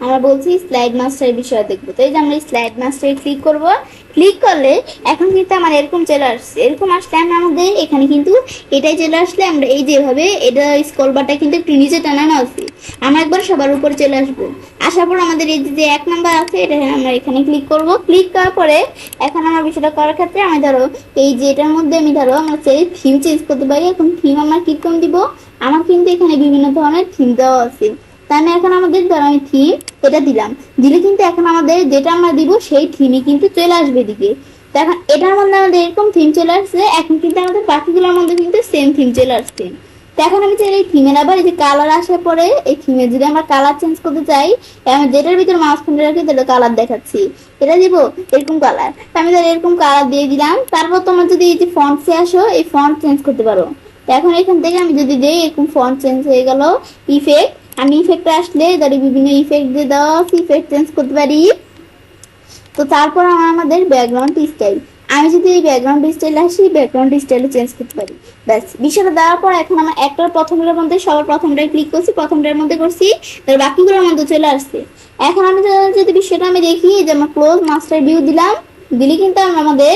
আমরা বলছি স্লাইড মাস্টারের বিষয়ে দেখবো। তো এই যে আমরা স্লাইড মাস্টারে ক্লিক করব। ক্লিক করলে এখন কিন্তু আমার এরকম চলে আসছে। এরকম আসলে আমরা আমাদের এখানে কিন্তু এটাই চলে আসলে আমরা এই যেভাবে এটা স্ক্রল বারটা কিন্তু একটু নিচে টানানো আছে, আমরা একবার সবার উপর চলে আসবো। আসার পর আমাদের এই যে 1 নাম্বার আছে এটা আমরা এখানে ক্লিক করব। ক্লিক করার পরে এখন আমার বিষয়টা করার ক্ষেত্রে আমি ধরো এই যে এটার মধ্যে আমি ধরো আমরা চাই থিম চেঞ্জ করতে পারি। এখন থিম আমরা কিরকম দিব, আমার কিন্তু এখানে বিভিন্ন ধরনের থিম দেওয়া আছে। তাহলে এখন আমাদের ধরো আমি থিম এটা দিলাম, দিলে কিন্তু এখন আমাদের যেটা আমরা দিব সেই থিমই কিন্তু চলে আসবে দিকে। তো এখন এটার মধ্যে আমাদের এরকম থিম চলে আসছে, এখন কিন্তু আমাদের বাকিগুলোর মধ্যে কিন্তু সেম থিম চলে আসছে। তো এখন আমি চাই এই থিমের আবার এই যে কালার আসার পরে এই থিমের যদি আমরা কালার চেঞ্জ করতে চাই, আমি যেটার ভিতরে মাউস পয়েন্টার রাখি তাহলে কালার দেখাচ্ছি, এটা দিব এরকম কালার। আমি তাহলে এরকম কালার দিয়ে দিলাম। তারপর তোমরা যদি এই যে ফন্টসে আসো, এই ফন্ট চেঞ্জ করতে পারো। এখন এখান থেকে আমি যদি দেই এরকম ফন্ট চেঞ্জ হয়ে গেল। ইফেক্ট, আমি ইফেক্টে আসলে ধরো বিভিন্ন ইফেক্ট দিয়ে দেওয়া ইফেক্ট চেঞ্জ করতে পারি। তো তারপর আমাদের ব্যাকগ্রাউন্ড স্টাইল, আমি যদি এই ব্যাকগ্রাউন্ড স্টাইল আসি, ব্যাকগ্রাউন্ড স্টাইলে চেঞ্জ করতে পারি। ব্যাস বিষয়টা দেওয়ার পর এখন আমার একটার প্রথমটার মধ্যে সবার প্রথমটায় ক্লিক করছি, প্রথমটার মধ্যে করছি, তার বাকিগুলোর মধ্যে চলে আসছে। এখন আমি যদি বিষয়টা আমি দেখি যে আমার ক্লোজ মাস্টার ভিউ দিলাম, দিলে কিন্তু আমাদের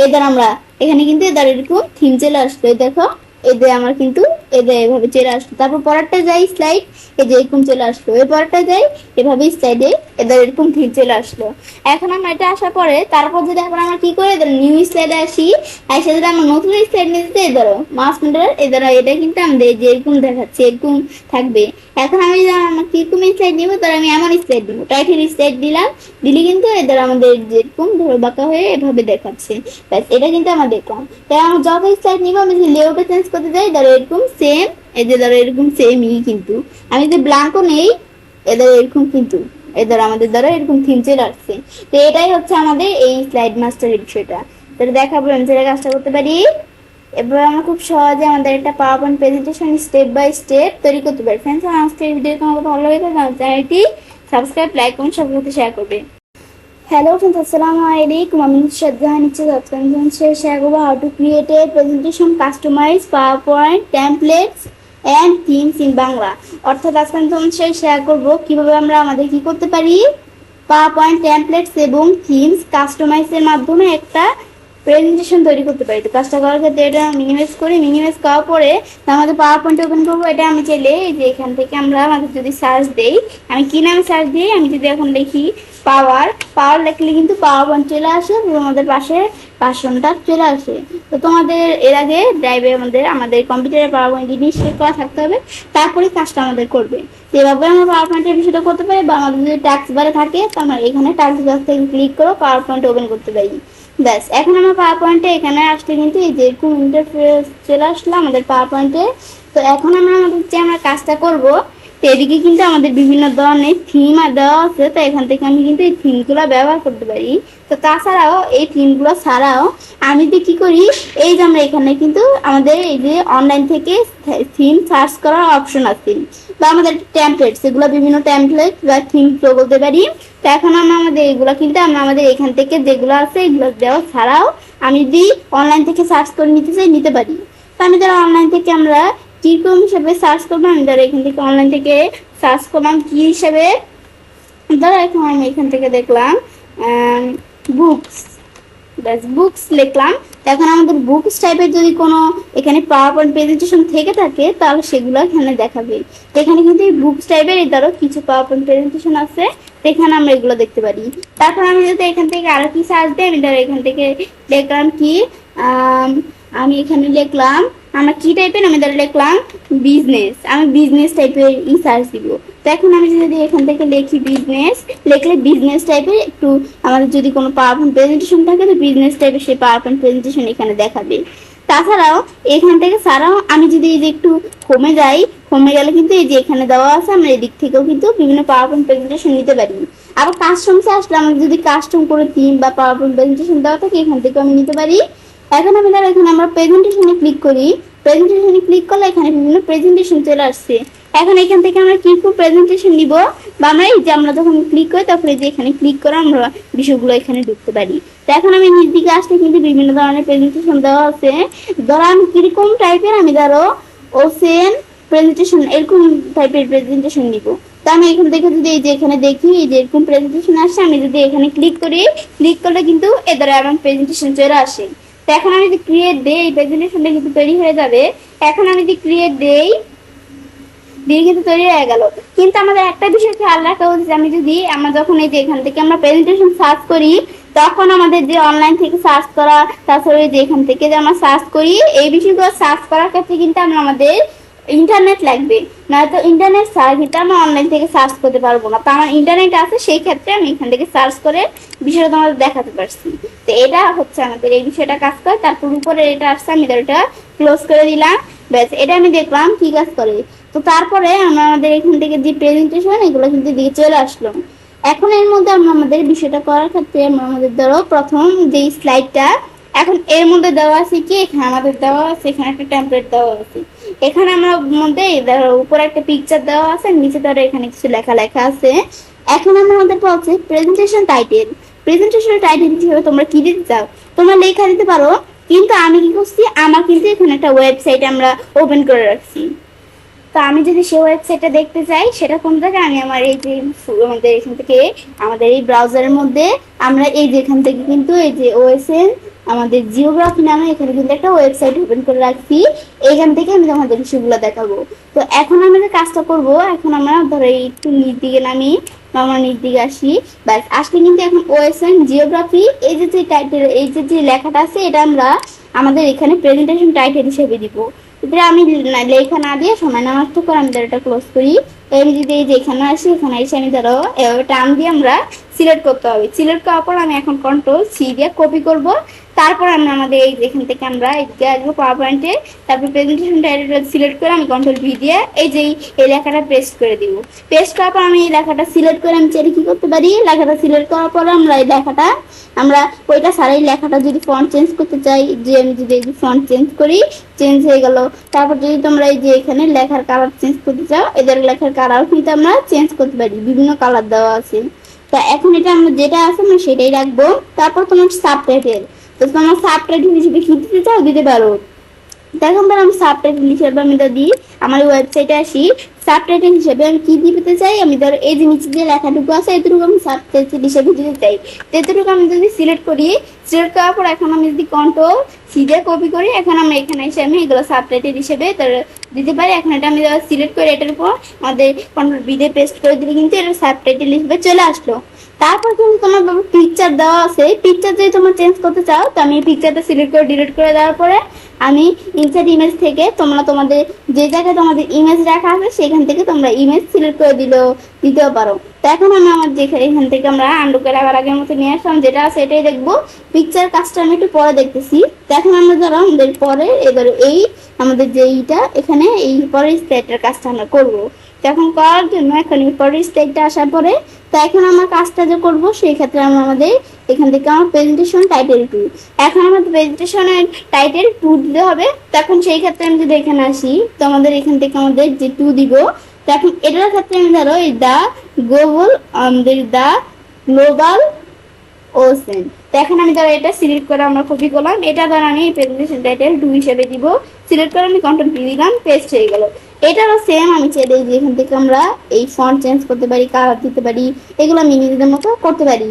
এদের আমরা এখানে কিন্তু এদের এরকম থিম চলে আসলো। দেখো এদের আমার কিন্তু এদের এভাবে চলে আসলো। তারপর পরেরটা যাই স্লাইড, এই যে এরকম চলে আসলো। এর পরেরটা যাই এভাবে স্লাইডে এদের এরকম থিম চলে আসলো। এখন আমরা এটা আসার পরে তারপর যদি এখন আমরা কি করে এদের নিউ স্লাইডে আসি, এসে যদি আমরা নতুন স্লাইড নিতে ধরো মাস মিটার এদের এটা কিন্তু আমাদের যে এরকম দেখাচ্ছে এরকম থাকবে। এখন আমি আমার কিরকম স্লাইড নিবো, তার আমি এমন স্লাইড দিব, টাইটেল স্লাইড দিলাম, দিলে কিন্তু এদের আমাদের যেরকম ধরো বাঁকা হয়ে এভাবে দেখাচ্ছে। ব্যাস এটা কিন্তু আমরা দেখলাম। তাই আমরা যত স্লাইড নিবো, আমি যদি লেআউটে চেঞ্জ করতে যাই ধরো এরকম সেম, এদের ধরো এরকম সেমই, কিন্তু আমি যদি ব্ল্যাঙ্কও নেই এদের এরকম কিন্তু এদের আমাদের দ্বারা এরকম থিম চলে আসছে। তো এটাই হচ্ছে আমাদের এই স্লাইড মাস্টারের বিষয়টা। তাহলে দেখাবো আমি যেটা কাজটা করতে পারি। এবার আমরা খুব সহজে আমাদের একটা PowerPoint presentation step by step তৈরি করতে পারি। ফ্রেন্ডস, আমার আজকের ভিডিও তোমাকে ভালো লাগে তাহলে চ্যানেলটি সাবস্ক্রাইব, লাইক এবং সবার সাথে শেয়ার করবে। Hello friends, Assalamualaikum. I'm Shadha Nichal. Share about how to create a presentation, customize PowerPoint templates and themes in Bangla. অর্থাৎ আজকে আমি তোমাদের সাথে শেয়ার করব কিভাবে আমরা আমাদের কি করতে পারি, PowerPoint templates এবং themes কাস্টমাইজের মাধ্যমে একটা প্রেজেন্টেশন তৈরি করতে পারি। তো কাজটা করার ক্ষেত্রে এটা মিনিমাইজ করি, মিনিমাইজ করার পরে আমাদের পাওয়ার পয়েন্ট ওপেন করবো। এটা আমি চাইলে যে এখান থেকে আমরা আমাদের যদি সার্চ দেই, আমি কি নামে সার্চ দিই, আমি যদি এখন লিখি পাওয়ার লিখলে কিন্তু পাওয়ার পয়েন্ট চলে আসে, আমাদের পাশে ভাষণটা চলে আসে। তো তোমাদের এর আগে ড্রাইভে আমাদের কম্পিউটারে পাওয়ার পয়েন্ট ইনস্টল করা থাকতে হবে, তারপরে কাজটা আমাদের করবে। এভাবে আমরা পাওয়ার পয়েন্টের বিষয়টা করতে পারি। বা আমাদের যদি টাস্ক বারে থাকে তো আমরা এখানে টাস্ক বার থেকে ক্লিক করে পাওয়ার পয়েন্ট ওপেন করতে পারি। ব্যাস এখন আমার পাওয়ার পয়েন্টে এখানে আসলে কিন্তু এই যে এরকম ইন্টারফেস চলে আসলো আমাদের পাওয়ার পয়েন্টে। তো এখন আমরা আমাদের যে আমরা কাজটা করব, তো এদিকে কিন্তু আমাদের বিভিন্ন ধরনের থিম আর দেওয়া আছে, তো এখান থেকে আমি কিন্তু এই থিমগুলো ব্যবহার করতে পারি। তো তাছাড়াও এই থিমগুলো ছাড়াও আমি যে কি করি, এই যে আমরা এখানে কিন্তু আমাদের এই যে অনলাইন থেকে থিম সার্চ করার অপশন আছে, বা আমাদের টেমপ্লেট, সেগুলো বিভিন্ন টেমপ্লেট বা থিম বলতে পারি। তো এখন আমরা আমাদের এগুলো কিন্তু আমরা আমাদের এখান থেকে যেগুলো আছে এগুলো দেওয়া ছাড়াও আমি যদি অনলাইন থেকে সার্চ করে নিতে চাই নিতে পারি। তো আমি ধরো অনলাইন থেকে আমরা কিরকম হিসেবে সার্চ করবো, আমি ধরো এখান থেকে অনলাইন থেকে সার্চ করলাম কি হিসেবে, ধরো এখন আমি এখান থেকে দেখলাম বুকস, ব্যাস বুকস লিখলাম। এখন আমাদের বুকস টাইপের যদি কোনো এখানে পাওয়ার পয়েন্ট প্রেজেন্টেশন থেকে থাকে তাহলে সেগুলো এখানে দেখাবে। এখানে কিন্তু এই বুকস টাইপের এই ধরো কিছু পাওয়ার পয়েন্ট প্রেজেন্টেশন আছে, এখানে আমরা এগুলো দেখতে পারি। তারপর আমি যদি এখান থেকে আরো কি সার্চ দিই, আমি ধরো এখান থেকে লিখলাম কি আমি এখানে লিখলাম আমরা কি টাইপের, আমি ধরো লিখলাম বিজনেস, আমি বিজনেস টাইপের সার্চ দিব। তো এখন আমি যদি এখান থেকে লিখি বিজনেস, লিখলে বিজনেস টাইপের একটু আমাদের যদি কোনো পাওয়ার পয়েন্ট প্রেজেন্টেশন থাকে তো বিজনেস টাইপের সেই পাওয়ার পয়েন্ট প্রেজেন্টেশন এখানে দেখাবে। তাছাড়াও এখান থেকে ছাড়াও আমি যদি এই যে একটু হোমে যাই, হোমে গেলে কিন্তু এই যে এখানে দেওয়া আছে আমরা এদিক থেকেও কিন্তু বিভিন্ন পাওয়ার পয়েন্ট প্রেজেন্টেশন নিতে পারি। আবার কাস্টমসে আসলে আমাদের যদি কাস্টম করে থিম বা পাওয়ার পয়েন্ট প্রেজেন্টেশন দেওয়া থাকে এখান থেকে আমি নিতে পারি। এখন আমি ধরো এখানে আমরা প্রেজেন্টেশনে ক্লিক করি, প্রেজেন্টেশনে ক্লিক করলে এখানে বিভিন্ন প্রেজেন্টেশন চলে আসছে। এখন এখান থেকে আমরা কিরকম প্রেজেন্টেশন নিব, বা আমরা এই যে আমরা যখন ক্লিক করি তখন এই যে এখানে ক্লিক করে আমরা বিষয়গুলো এখানে ঢুকতে পারি। তো এখন আমি নিজ দিকে আসলে কিন্তু বিভিন্ন ধরনের প্রেজেন্টেশন দেওয়া আছে। ধরো আমি কিরকম টাইপের, আমি ধরো ওসেন প্রেজেন্টেশন এরকম টাইপের প্রেজেন্টেশন নিব। তো আমি এখান থেকে যদি এই যে এখানে দেখি এই যে এরকম প্রেজেন্টেশন আসছে, আমি যদি এখানে ক্লিক করি, ক্লিক করলে কিন্তু এ দ্বারা আমার প্রেজেন্টেশন চলে আসে। তো এখন আমি যদি ক্রিয়েট দেই এই প্রেজেন্টেশনটা কিন্তু তৈরি হয়ে যাবে। এখন আমি যদি ক্রিয়েট দেই দিয়ে কিন্তু তৈরি হয়ে গেল। কিন্তু আমাদের একটা বিষয় খেয়াল রাখা উচিত, আমি যদি আমরা যখন এই যে এখান থেকে আমরা প্রেজেন্টেশন সার্চ করি তখন আমাদের যে অনলাইন থেকে সার্চ করা, তাছাড়া যে এখান থেকে যে আমরা সার্চ করি এই বিষয়গুলো সার্চ করার ক্ষেত্রে কিন্তু আমরা আমাদের ইন্টারনেট লাগবে, নয়তো ইন্টারনেট ছাড়া কিন্তু আমরা অনলাইন থেকে সার্চ করতে পারবো না। তো আমার ইন্টারনেট আছে, সেই ক্ষেত্রে আমি এখান থেকে সার্চ করে বিষয়টা তোমাদের দেখাতে পারছি। তো এটা হচ্ছে আমাদের এই বিষয়টা কাজ করে। তারপর উপরে এটা আসছে, আমি এটা ক্লোজ করে দিলাম, ব্যাস এটা আমি দেখলাম কি কাজ করে। তো তারপরে আমরা আমাদের এখান থেকে যে প্রেজেন্টেশন এগুলো কিন্তু দিয়ে চলে আসলো। এখন এর মধ্যে আমরা আমাদের বিষয়টা করার ক্ষেত্রে আমরা আমাদের ধরো প্রথম যে স্লাইডটা, এখন এর মধ্যে দেওয়া আছে কি, এখানে আমাদের দেওয়া আছে এখানে একটা টেমপ্লেট দেওয়া আছে, এখানে আমরা মধ্যে ধরো উপরে একটা পিকচার দেওয়া আছে, নিচে ধরো এখানে কিছু লেখা লেখা আছে। এখন আমরা আমাদের বলছে প্রেজেন্টেশন টাইটেল, প্রেজেন্টেশন টাইটেল হিসেবে তোমরা কি দিতে চাও তোমরা লেখা দিতে পারো। কিন্তু আমি কি করছি, আমার কিন্তু এখানে একটা ওয়েবসাইট আমরা ওপেন করে রাখছি। তো আমি যদি সেই ওয়েবসাইটটা দেখতে চাই সেটা কোন জায়গায়, আমি আমার এই যে আমাদের এখান থেকে আমাদের এই ব্রাউজারের মধ্যে আমরা এই যে এখান থেকে কিন্তু এই যে ওএসএন আমাদের জিওগ্রাফি নামে এখানে কিন্তু একটা ওয়েবসাইট ওপেন করে রাখছি। এখান থেকে আমি আমাদের বিষয়গুলো দেখাবো। তো এখন আমরা যে কাজটা করব, এখন আমরা ধরো একটু নিচ দিকে নামি বা আমরা নিচ দিকে আসি, ব্যাস আসলে কিন্তু এখন ওএসএন জিওগ্রাফি এই যে টাইটেল এই যে লেখাটা আছে এটা আমরা আমাদের এখানে প্রেজেন্টেশন টাইটেল হিসেবে দিব। এটা আমি লেখা না দিয়ে সময় নষ্ট করে আমি এটা ক্লোজ করি। আমি যদি এই যে এখানে আসি, এখানে এসে আমি ধরো এভাবে টান দিয়ে আমরা সিলেক্ট করতে হবে। সিলেক্ট করার পর আমি এখন কন্ট্রোল সি দিয়ে কপি করব। তারপর আমরা আমাদের এই যেখান থেকে আমরা এদিকে আসবো পাওয়ার পয়েন্টে, তারপর প্রেজেন্টেশন টাইটেল সিলেক্ট করে আমি কন্ট্রোল ভি দিয়ে এই যে এই লেখাটা পেস্ট করে দিব। পেস্ট করার পর আমি এই লেখাটা সিলেক্ট করে আমি চেয়ে কি করতে পারি, লেখাটা সিলেক্ট করার পর আমরা এই লেখাটা আমরা ওইটা সারাই লেখাটা যদি ফন্ট চেঞ্জ করতে চাই, যে আমি যদি এই ফন্ট চেঞ্জ করি চেঞ্জ হয়ে গেল। তারপর যদি তোমরা এই যে এখানে লেখার কালার চেঞ্জ করতে চাও এদের লেখার কালার কিন্তু আমরা চেঞ্জ করতে পারি, বিভিন্ন কালার দেওয়া আছে। তা এখন এটা আমরা যেটা আছে আমরা সেটাই রাখবো। তারপর তোমার সাবটাইটেল, তো তোমার সাবটাইটেল হিসেবে কি দিতে চাও দিতে পারো। দেখুন আমি সাবটাইটেল হিসেবে আমি দিই আমার ওয়েবসাইটে আসি, সাবটাইটেল হিসেবে আমি কি দিতে চাই, আমি ধরো এই যে নিচে যে লেখাটুকু আছে এতটুকু আমি সাবটাইটেল হিসেবে দিতে চাই। এতটুকু আমি যদি সিলেক্ট করি, সিলেক্ট করার পর এখন আমি যদি কন্ট্রোল সি দিয়ে কপি করি, এখন আমরা এখানে এসে আমি এগুলো সাবটাইটেল হিসেবে দিতে পারি। এখন এটা আমি সিলেক্ট করে এটার উপর আমাদের কন্ট্রোল বি দিয়ে পেস্ট করে দিলে কিন্তু এটা সাবটাইটেল হিসেবে চলে আসলো। তারপর কিন্তু তোমার পিকচার দেওয়া আছে, পিকচার যদি তোমরা চেঞ্জ করতে চাও তো আমি পিকচারটা সিলেক্ট করে ডিলিট করে দেওয়ার পরে আমি ইনসার্ট ইমেজ থেকে তোমরা তোমাদের যে জায়গায় তোমাদের ইমেজ রাখা আছে সেখান থেকে তোমরা ইমেজ সিলেক্ট করে দিতেও পারো। তো এখন আমি আমার যেখানে এখান থেকে আমরা আন্ডু করে আবার আগের মতো নিয়ে আসলাম, যেটা আছে এটাই দেখবো। পিকচার কাজটা আমি একটু পরে দেখতেছি। তো এখন আমরা ধরো আমাদের পরে এবার এই আমাদের যে এইটা এখানে এই পরে স্লাইডের কাজটা আমরা করবো। তখন করার জন্য এখন এই পরের স্টেজটা আসার পরে তো এখন আমার কাজটা যে করবো সেই ক্ষেত্রে আমরা আমাদের এখান থেকে আমার প্রেজেন্টেশন টাইটেল 2, এখন আমাদের প্রেজেন্টেশনের টাইটেল 2 দিতে হবে। তখন সেই ক্ষেত্রে আমি যদি এখানে আসি তো আমাদের এখান থেকে আমাদের যে 2 দিব, তখন এটার ক্ষেত্রে আমি ধরো এই দা গ্লোবাল ওশেন। তো এখন আমি ধরো এটা সিলেক্ট করে আমরা কপি করলাম, এটা ধরো আমি প্রেজেন্টেশন টাইটেল 2 হিসেবে দিব, সিলেক্ট করে আমি কন্ট্রোল পি দিলাম, পেস্ট হয়ে গেল। এটারও সেম আমি চাইলে যে এখান থেকে আমরা এই ফন্ট চেঞ্জ করতে পারি, কালার দিতে পারি, এগুলো আমি নিজেদের মতো করতে পারি।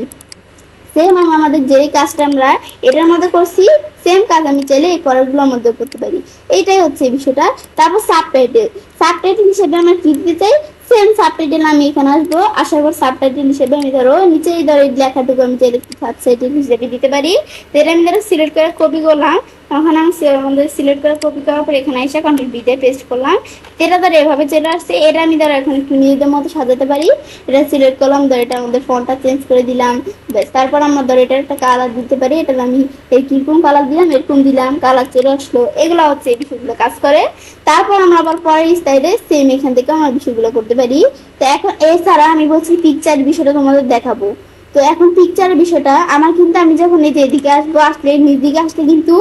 সেম আমাদের যেই কাজটা আমরা এটার মধ্যে করছি সেম কাজ আমি চাইলে এই পরেরগুলোর মধ্যে করতে পারি। এইটাই হচ্ছে বিষয়টা। তারপর সাবটাইটেল হিসেবে আমরা কি দিতে চাই, সেম সাবটাইটেল আমি এখানে আসবো, আসার পর সাবটাইটেল হিসেবে আমি ধরো নিচে ধরো এই লেখাটুকু আমি চাইলে সাবটাইটেল হিসেবে দিতে পারি। তো এটা আমি ধরো সিলেক্ট করে কপি করলাম, তখন আমি আমাদের সিলেক্ট করে কপি করার পর এখানে এসে কন্ট্রোল বিতে পেস্ট করলাম। এটা ধরো এভাবে চলে আসছে, এটা আমি ধরো এখন একটু নিজেদের মতো সাজাতে পারি। এটা সিলেক্ট করলাম, ধরো এটা আমাদের ফন্টটা চেঞ্জ করে দিলাম, ব্যাস। তারপর আমরা ধরো এটা একটা কালার দিতে পারি, এটা আমি এই কিরকম কালার দিলাম এরকম দিলাম, কালার চলে আসলো। এগুলো হচ্ছে এই বিষয়গুলো কাজ করে। তারপর আমরা আবার পরের স্টাইলে সেম এখান থেকে আমরা বিষয়গুলো করতে পারি। তো এখন এছাড়া আমি বলছি পিকচার বিষয়টা তোমাদের দেখাবো। তো এখন পিকচারের বিষয়টা আমার কিন্তু আমি যখন এই যে এদিকে আসবো, আসলে নিচদিকে আসলে কিন্তু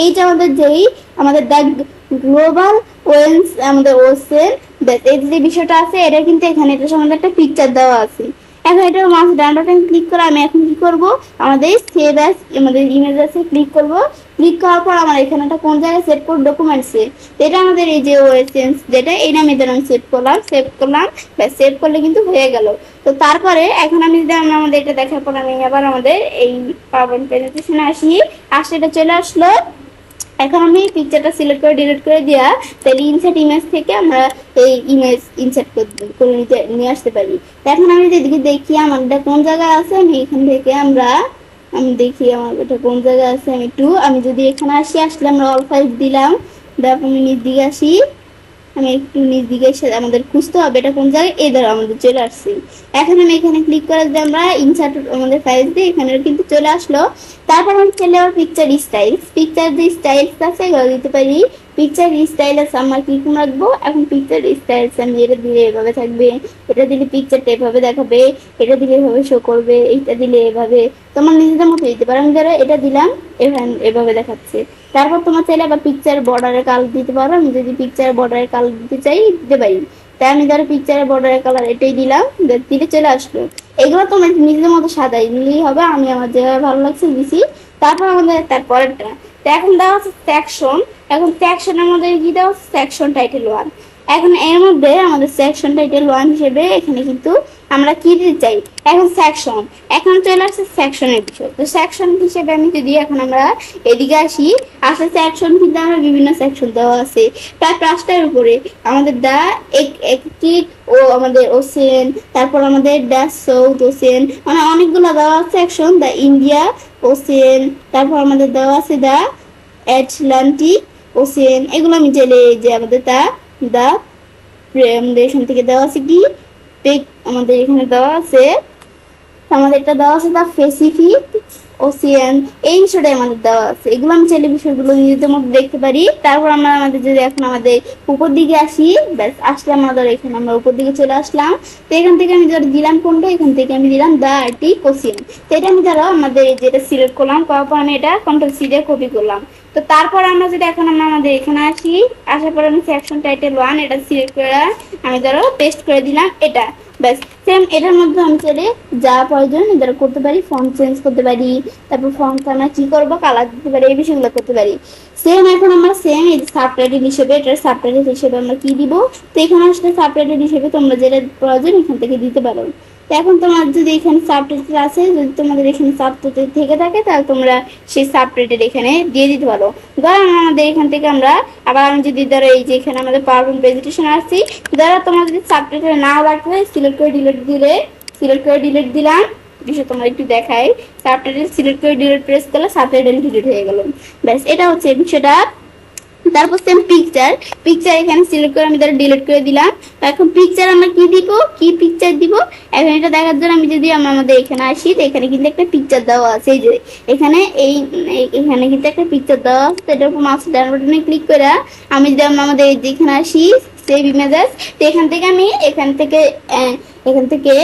এই যে আমাদের দ্য গ্লোবাল ওয়েন্স আমাদের ওশেন, এই যে বিষয়টা আছে এটা কিন্তু এখানে এটা সম্বন্ধে একটা পিকচার দেওয়া আছে। এখন এটা মাউস ডান বাটন ক্লিক করে আমি এখন কি করব, আমাদের সেভ অ্যাজ আমাদের ইমেজ আছে ক্লিক করব। ক্লিক করার পর আমার এখানে একটা কোন জায়গায় সেভ করব, ডকুমেন্টসে। এটা আমাদের এই যে ওএসএন যেটা এই নামে আমি সেভ করলাম, ব্যাস। সেভ করলে কিন্তু হয়ে গেল। তো তারপরে এখন আমি যদি আমাদের এটা দেখার পর আমি আবার আমাদের এই পাওয়ার প্রেজেন্টেশনে আসলে এটা চলে আসলো। এখন আমি পিকচারটা সিলেক্ট করে ডিলিট করে দেওয়া, তাহলে ইনসার্ট ইমেজ থেকে আমরা এই ইমেজ ইনসার্ট করে নিয়ে আসতে পারি। এখন আমি যেদিকে দেখি আমার এটা কোন জায়গায় আছে, আমি এখান থেকে আমি দেখি আমার এটা কোন জায়গায় আছে। আমি যদি এখানে আসলে আমরা অল ফাইল দিলাম, তারপর আমি নিচ দিকে আসি, আমি একটু নিচ দিকে এসে আমাদের খুঁজতে হবে এটা কোন জায়গায়, এই ধরো আমাদের চলে আসছে। এখন আমি এখানে ক্লিক করে যদি আমরা ইনসার্ট আমাদের ফাইল দিই, এখানে কিন্তু চলে আসলো। তারপর আমি চলে আবার পিকচার যে স্টাইলস আছে এগুলো দিতে পারি। পিকচার স্টাইলস আমার কিরকম রাখবো, এখন পিকচার স্টাইলস আমি এটা দিলে এভাবে থাকবে, এটা দিলে পিকচারটা এভাবে দেখাবে, এটা দিলে এভাবে শো করবে, এইটা দিলে এভাবে তোমার নিজেদের মতো দিতে পারো। আমি ধরো এটা দিলাম, এভাবে দেখাচ্ছে। তারপর তোমার চাইলে আবার পিকচার বর্ডারের কালার দিতে পারো, আমি যদি পিকচার বর্ডারের কালার দিতে চাই দিতে পারি। তাই আমি ধরো পিকচারের বর্ডারের কালার এটাই দিলাম, দিলে চলে আসলো। এগুলো তোমার নিজেদের মতো সাজাই নিলেই হবে, আমি আমার যেভাবে ভালো লাগছে দিছি। তারপর আমাদের তারপরেরটা তো এখন দেওয়া হচ্ছে সেকশন। এখন সেকশনের মধ্যে কি দেওয়া হচ্ছে, সেকশন টাইটেল 1। এখন এর মধ্যে আমাদের সেকশন টাইটেল 1 হিসেবে এখানে কিন্তু আমরা কি দিতে চাই, এখন সেকশন। এখন চলে আসছে সেকশনের বিষয়। তো সেকশন হিসেবে আমি যদি এখন আমরা এদিকে আসলে সেকশন কিন্তু আমরা বিভিন্ন সেকশন দেওয়া আছে প্রায় 5টার উপরে। আমাদের দা একটি ও আমাদের ওশেন, তারপর আমাদের দা সাউথ ওশেন, মানে অনেকগুলো দেওয়া আছে সেকশন। দা ইন্ডিয়া ওশেন, তারপর আমাদের দেওয়া আছে দা আটলান্টিক ওশেন। এগুলো আমি চাইলে যে আমাদের দা আমাদের এখান থেকে দেওয়া আছে কি আমাদের এখানে দেওয়া আছে, আমাদের এটা দেওয়া আছে দা প্যাসিফিক ওশিয়ান, এই বিষয়টাই আমাদের দেওয়া আছে। এগুলো আমি চাইলে বিষয়গুলো নিজেদের মধ্যে দেখতে পারি। তারপর আমরা আমাদের যদি এখন আমাদের উপর দিকে আসি, ব্যাস আসলে আমাদের এখানে আমরা উপর দিকে চলে আসলাম। তো এখান থেকে আমি ধরো দিলাম কোনটা, এখান থেকে আমি দিলাম দা আর্টিক ওশিয়ান। তো এটা আমি ধরো আমাদের যেটা সিলেক্ট করলাম, করার পর আমি এটা কন্ট্রোল সি দিয়ে কপি করলাম। তো তারপর আমরা যদি এখন আমরা আমাদের এখানে আসার পর আমি সেকশন টাইটেল 1 এটা সিলেক্ট করে আমি ধরো পেস্ট করে দিলাম এটা, ব্যাস। সেম এটার মধ্যে আমি চাইলে যা প্রয়োজন এটা করতে পারি, ফন্ট চেঞ্জ করতে পারি, তারপর ফন্ট আমরা কি করবো কালার দিতে পারি, এই বিষয়গুলো করতে পারি। সেম এখন আমরা সেম এই সাবটাইটেল হিসেবে এটার সাবটাইটেল হিসেবে আমরা কি দিব, তো এখানে আসলে সাবটাইটেল হিসেবে তোমরা যেটা প্রয়োজন এখান থেকে দিতে পারো। তো এখন তোমার যদি এখানে সাবটাইটেল আছে, যদি তোমাদের এখানে সাবটাইটেল থেকে থাকে তাহলে তোমরা সেই সাবটাইটেল এখানে দিয়ে দিতে পারো। ধরো আমাদের এখান থেকে আমরা আবার আমি যদি ধরো এই যে এখানে আমাদের পাওয়ারপয়েন্ট প্রেজেন্টেশন আসছি, ধরো তোমার যদি সাবটাইটেল না লাগবে সিলেক্ট করে ডিলিট দিলাম। বিষয় তোমরা একটু দেখাই, সাবটাইটেল সিলেক্ট করে ডিলিট প্রেস করলে সাবটাইটেল ডিলিট হয়ে গেল, ব্যাস। এটা হচ্ছে বিষয়টা। তারপর সেম পিকচার এখানে সিলেক্ট করে আমি ডিলিট করে দিলাম। এখন পিকচার আমরা কি পিকচার দিব, এখন এটা দেখার জন্য আমি যদি আমাদের এখানে আসি, এখানে কিন্তু একটা পিকচার দেওয়া আছে। এই যে এখানে এখানে কিন্তু একটা পিকচার দেওয়া আছে। এটার উপর মাউস ডান বাটনে ক্লিক করে আমি যদি আমাদের যেখানে আসি সেভ ইমেজেস। তো এখান থেকে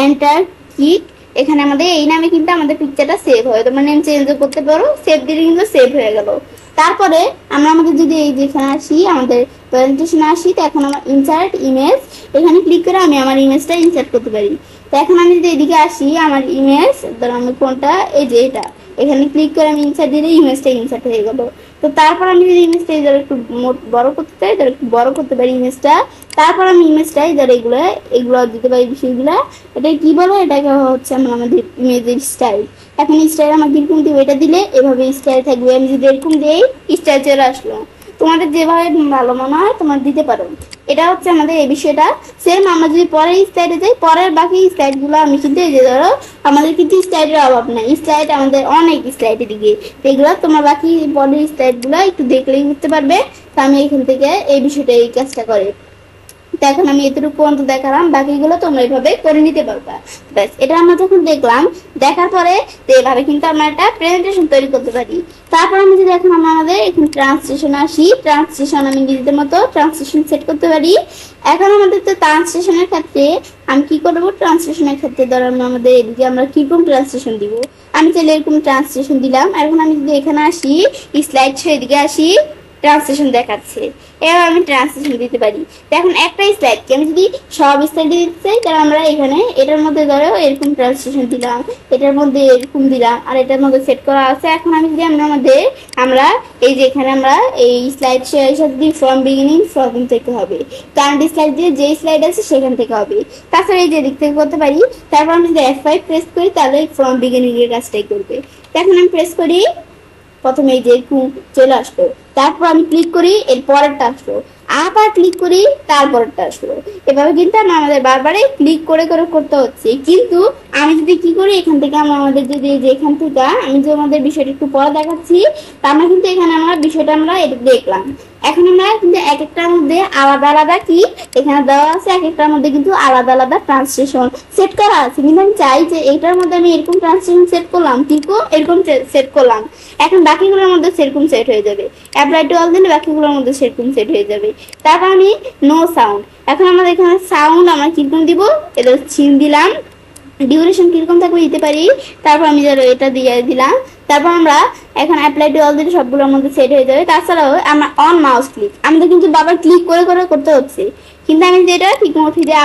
এন্টার কিক, এখানে আমাদের এই নামে কিন্তু আমাদের পিকচারটা সেভ হয়। তোমার নেম চেঞ্জও করতে পারো, সেভ দিলে কিন্তু সেভ হয়ে গেল। তারপরে আমরা আমাদের যদি এই যেখানে আসি, আমাদের প্রেজেন্টেশনে আসি, তো এখন আমার ইনসার্ট ইমেজ, এখানে ক্লিক করে আমি আমার ইমেজটা ইনসার্ট করতে পারি। তো এখন আমি যদি এদিকে আসি, আমার ইমেজ ধরো আমি কোনটা, এই যে এটা, এখানে ক্লিক করে আমি ইনসার্ট দিলে ইমেজটা ইনসার্ট হয়ে গেল। তো তারপর আমি যদি ইমেজটা ধরো একটু বড় করতে চাই, ধরো একটু বড় করতে পারি ইমেজটা। তারপর আমি ইমেজটাই ধরো এগুলো দিতে পারি বিষয়গুলো। এটা কি বলো, এটাকে হচ্ছে আমাদের ইমেজের স্টাইল। এখন স্টাইল আমাকে এরকম দিব, এটা দিলে এভাবে স্টাইল থাকবে। আমি যদি এরকম দিই, স্টাইল চলে আসলো। তোমাদের যেভাবে ভালো মনে হয় তোমার দিতে পারো। এটা হচ্ছে আমাদের এই বিষয়টা। সেম আমরা যদি পরের স্টাইলে যাই, পরের বাকি স্টাইলগুলো আমি কিন্তু এই যে ধরো আমাদের কিন্তু স্টাইলের অভাব নাই, স্টাইল আমাদের অনেক স্টাইলের দিকে, এগুলো তোমার বাকি পরের স্টাইলগুলো একটু দেখলেই বুঝতে পারবে। তো আমি এখান থেকে এই বিষয়টা, এই কাজটা করে। তো এখন আমি এতটুকু পর্যন্ত দেখালাম, বাকিগুলো তোমরা এইভাবে করে নিতে পারবা। ব্যাস, এটা আমরা যখন দেখলাম, দেখার পরে তো এভাবে কিন্তু আমরা একটা প্রেজেন্টেশন তৈরি করতে পারি। তারপর আমি যদি এখন আমাদের এখানে ট্রান্সলেশন আসি, ট্রান্সলেশন আমি নিজেদের মতো ট্রান্সলেশন সেট করতে পারি। এখন আমাদের তো ট্রান্সলেশনের ক্ষেত্রে আমি কি করবো, ট্রান্সলেশনের ক্ষেত্রে ধরো আমাদের এদিকে আমরা কিরকম ট্রান্সলেশন দিব, আমি চাইলে এরকম ট্রান্সলেশন দিলাম। এখন আমি যদি এখানে আসি, স্লাইড শো এদিকে আসি, ট্রান্সলেশন দেখাচ্ছে, এবার আমি ট্রান্সলেশন দিতে পারি। এখন একটা স্লাইডকে আমি যদি সব স্লাইড দিতে চাই, তাহলে আমরা এখানে এটার মধ্যে ধরো এরকম ট্রান্সলেশন দিলাম, এটার মধ্যে এরকম দিলাম, আর এটার মধ্যে সেট করা আছে। এখন আমি যদি আমরা এই যে এখানে আমরা এই স্লাইড সাথে দিই ফ্রম বিগিনিং, ফ্রম থেকে হবে, কারেন্ট স্লাইড দিয়ে যে স্লাইড আছে সেখান থেকে হবে। তাছাড়া এই যে দিক থেকে করতে পারি। তারপর আমি যদি F5 প্রেস করি, তাহলে ফ্রম বিগিনিং এর কাজটাই করবে। এখন আমি প্রেস করি, প্রথমে এই যে চলে আসলো, তারপর আমি ক্লিক করি, এর পরেরটা আসলো, আবার ক্লিক করি, তারপরেরটা আসলো। এভাবে কিন্তু আমাদের বারবারই ক্লিক করে করে করতে হচ্ছে। কিন্তু আমি যদি কি করি, এখান থেকে আমাদের যদি এখান থেকে আমি যে আমাদের বিষয়টা একটু পরে দেখাচ্ছি, তা আমরা কিন্তু এখানে আমরা বিষয়টা আমরা এটা দেখলাম। এখন আমরা কিন্তু এক একটার মধ্যে আলাদা আলাদা কি এখানে দেওয়া আছে, এক একটার মধ্যে কিন্তু আলাদা আলাদা ট্রান্সলেশন সেট করা আছে। কিন্তু আমি চাই যে এইটার মধ্যে আমি এরকম ট্রান্সলেশন সেট করলাম, কিন্তু এরকম সেট করলাম। এখন বাকিগুলোর মধ্যে সেরকম সেট হয়ে যাবে। অ্যাপ্লাই টু অল দিলে বাকিগুলোর মধ্যে সেরকম সেট হয়ে যাবে। তারপর আমি নো সাউন্ড, এখন আমাদের এখানে সাউন্ড আমরা কিরকম দিব, এটা চিন দিলাম, ডিউরেশন কিরকম থাকবে দিতে পারি। তারপর আমি ধরো এটা দিয়ে দিলাম। তারপর আমরা এখন অ্যাপ্লাই টু অল দিলে সবগুলোর মধ্যে সেট হয়ে যাবে। তাছাড়াও আমরা অন মাউস ক্লিক, আমাদের কিন্তু বারবার ক্লিক করে করে করতে হচ্ছে। কিন্তু আমি যেটা ঠিক মতো দিয়ে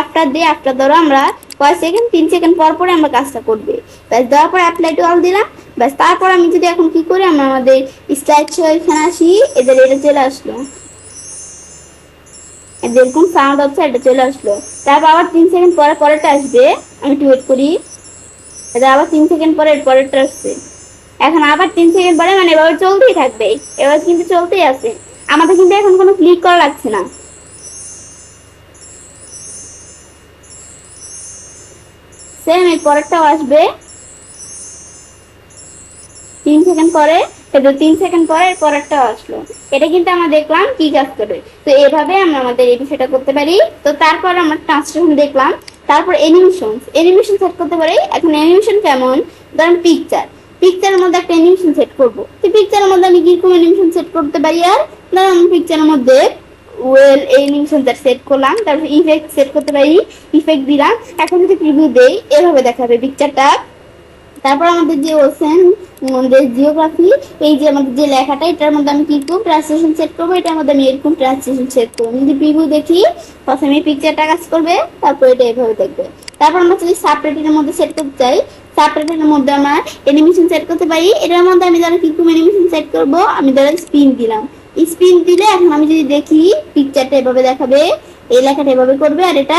আফটার ধরো আমরা কয় সেকেন্ড, 3 সেকেন্ড পর পরে আমরা কাজটা করবে। ব্যাস, দেওয়ার পর অ্যাপ্লাই টু অল দিলাম। ব্যাস, তারপর আমি যদি এখন কি করি, আমরা আমাদের স্লাইড শো এখানে আসি, এদের এটা চলে আসলো, যেরকম সাউন্ড হচ্ছে এটা চলে আসলো। তারপর আবার 3 সেকেন্ড পরে পরেরটা আসবে, আমি একটু ওয়েট করি, এটা আবার 3 সেকেন্ড পরে পরেরটা আসছে। এখন আবার 3 সেকেন্ড পরে, মানে এভাবে চলতেই থাকবে, এবার কিন্তু চলতেই আছে। আমাদের কিন্তু এখন কোনো ক্লিক করা লাগছে না। সেম এই পরেরটাও আসবে 3 সেকেন্ড পরে, এটা 3 সেকেন্ড পরে এর পরেরটাও আসলো। এটা কিন্তু আমরা দেখলাম কি কাজ করে। তো এভাবে আমরা আমাদের এই বিষয়টা করতে পারি। তো তারপর আমরা ট্রান্সলেশন দেখলাম। তারপর এনিমেশন সেট করতে পারি। এখন অ্যানিমেশন কেমন, ধরেন পিকচারের মধ্যে একটা অ্যানিমেশন সেট করব। তো পিকচারের মধ্যে আমি কিরকম অ্যানিমেশন সেট করতে পারি, আর ধরেন আমি পিকচারের মধ্যে ওয়েল অ্যানিমেশনটা সেট করলাম। তারপর ইফেক্ট সেট করতে পারি, ইফেক্ট দিলাম। এখন যদি প্রিভিউ দেই, এভাবে দেখাবে পিকচারটা। তারপর আমাদের যে ওশেন, আমাদের জিওগ্রাফি, এই যে আমাদের যে লেখাটা, এটার মধ্যে আমি কিরকম ট্রান্সলেশন সেট করবো, এটার মধ্যে আমি এরকম ট্রান্সলেশন সেট করবো। যদি প্রিভিউ দেখি, প্রথমে পিকচারটা কাজ করবে, তারপর এটা এভাবে দেখবে। তারপর আমরা যদি সাবটাইটেলের মধ্যে সেট করতে চাই, সাবটাইটেলের মধ্যে আমরা অ্যানিমেশন সেট করতে পারি। এটার মধ্যে আমি যারা কিরকম অ্যানিমেশন সেট করবো, আমি ধরেন স্পিন দিলাম। স্পিন দিলে এখন আমি যদি দেখি, পিকচারটা এভাবে দেখাবে, এই লেখাটা এভাবে করবে, আর এটা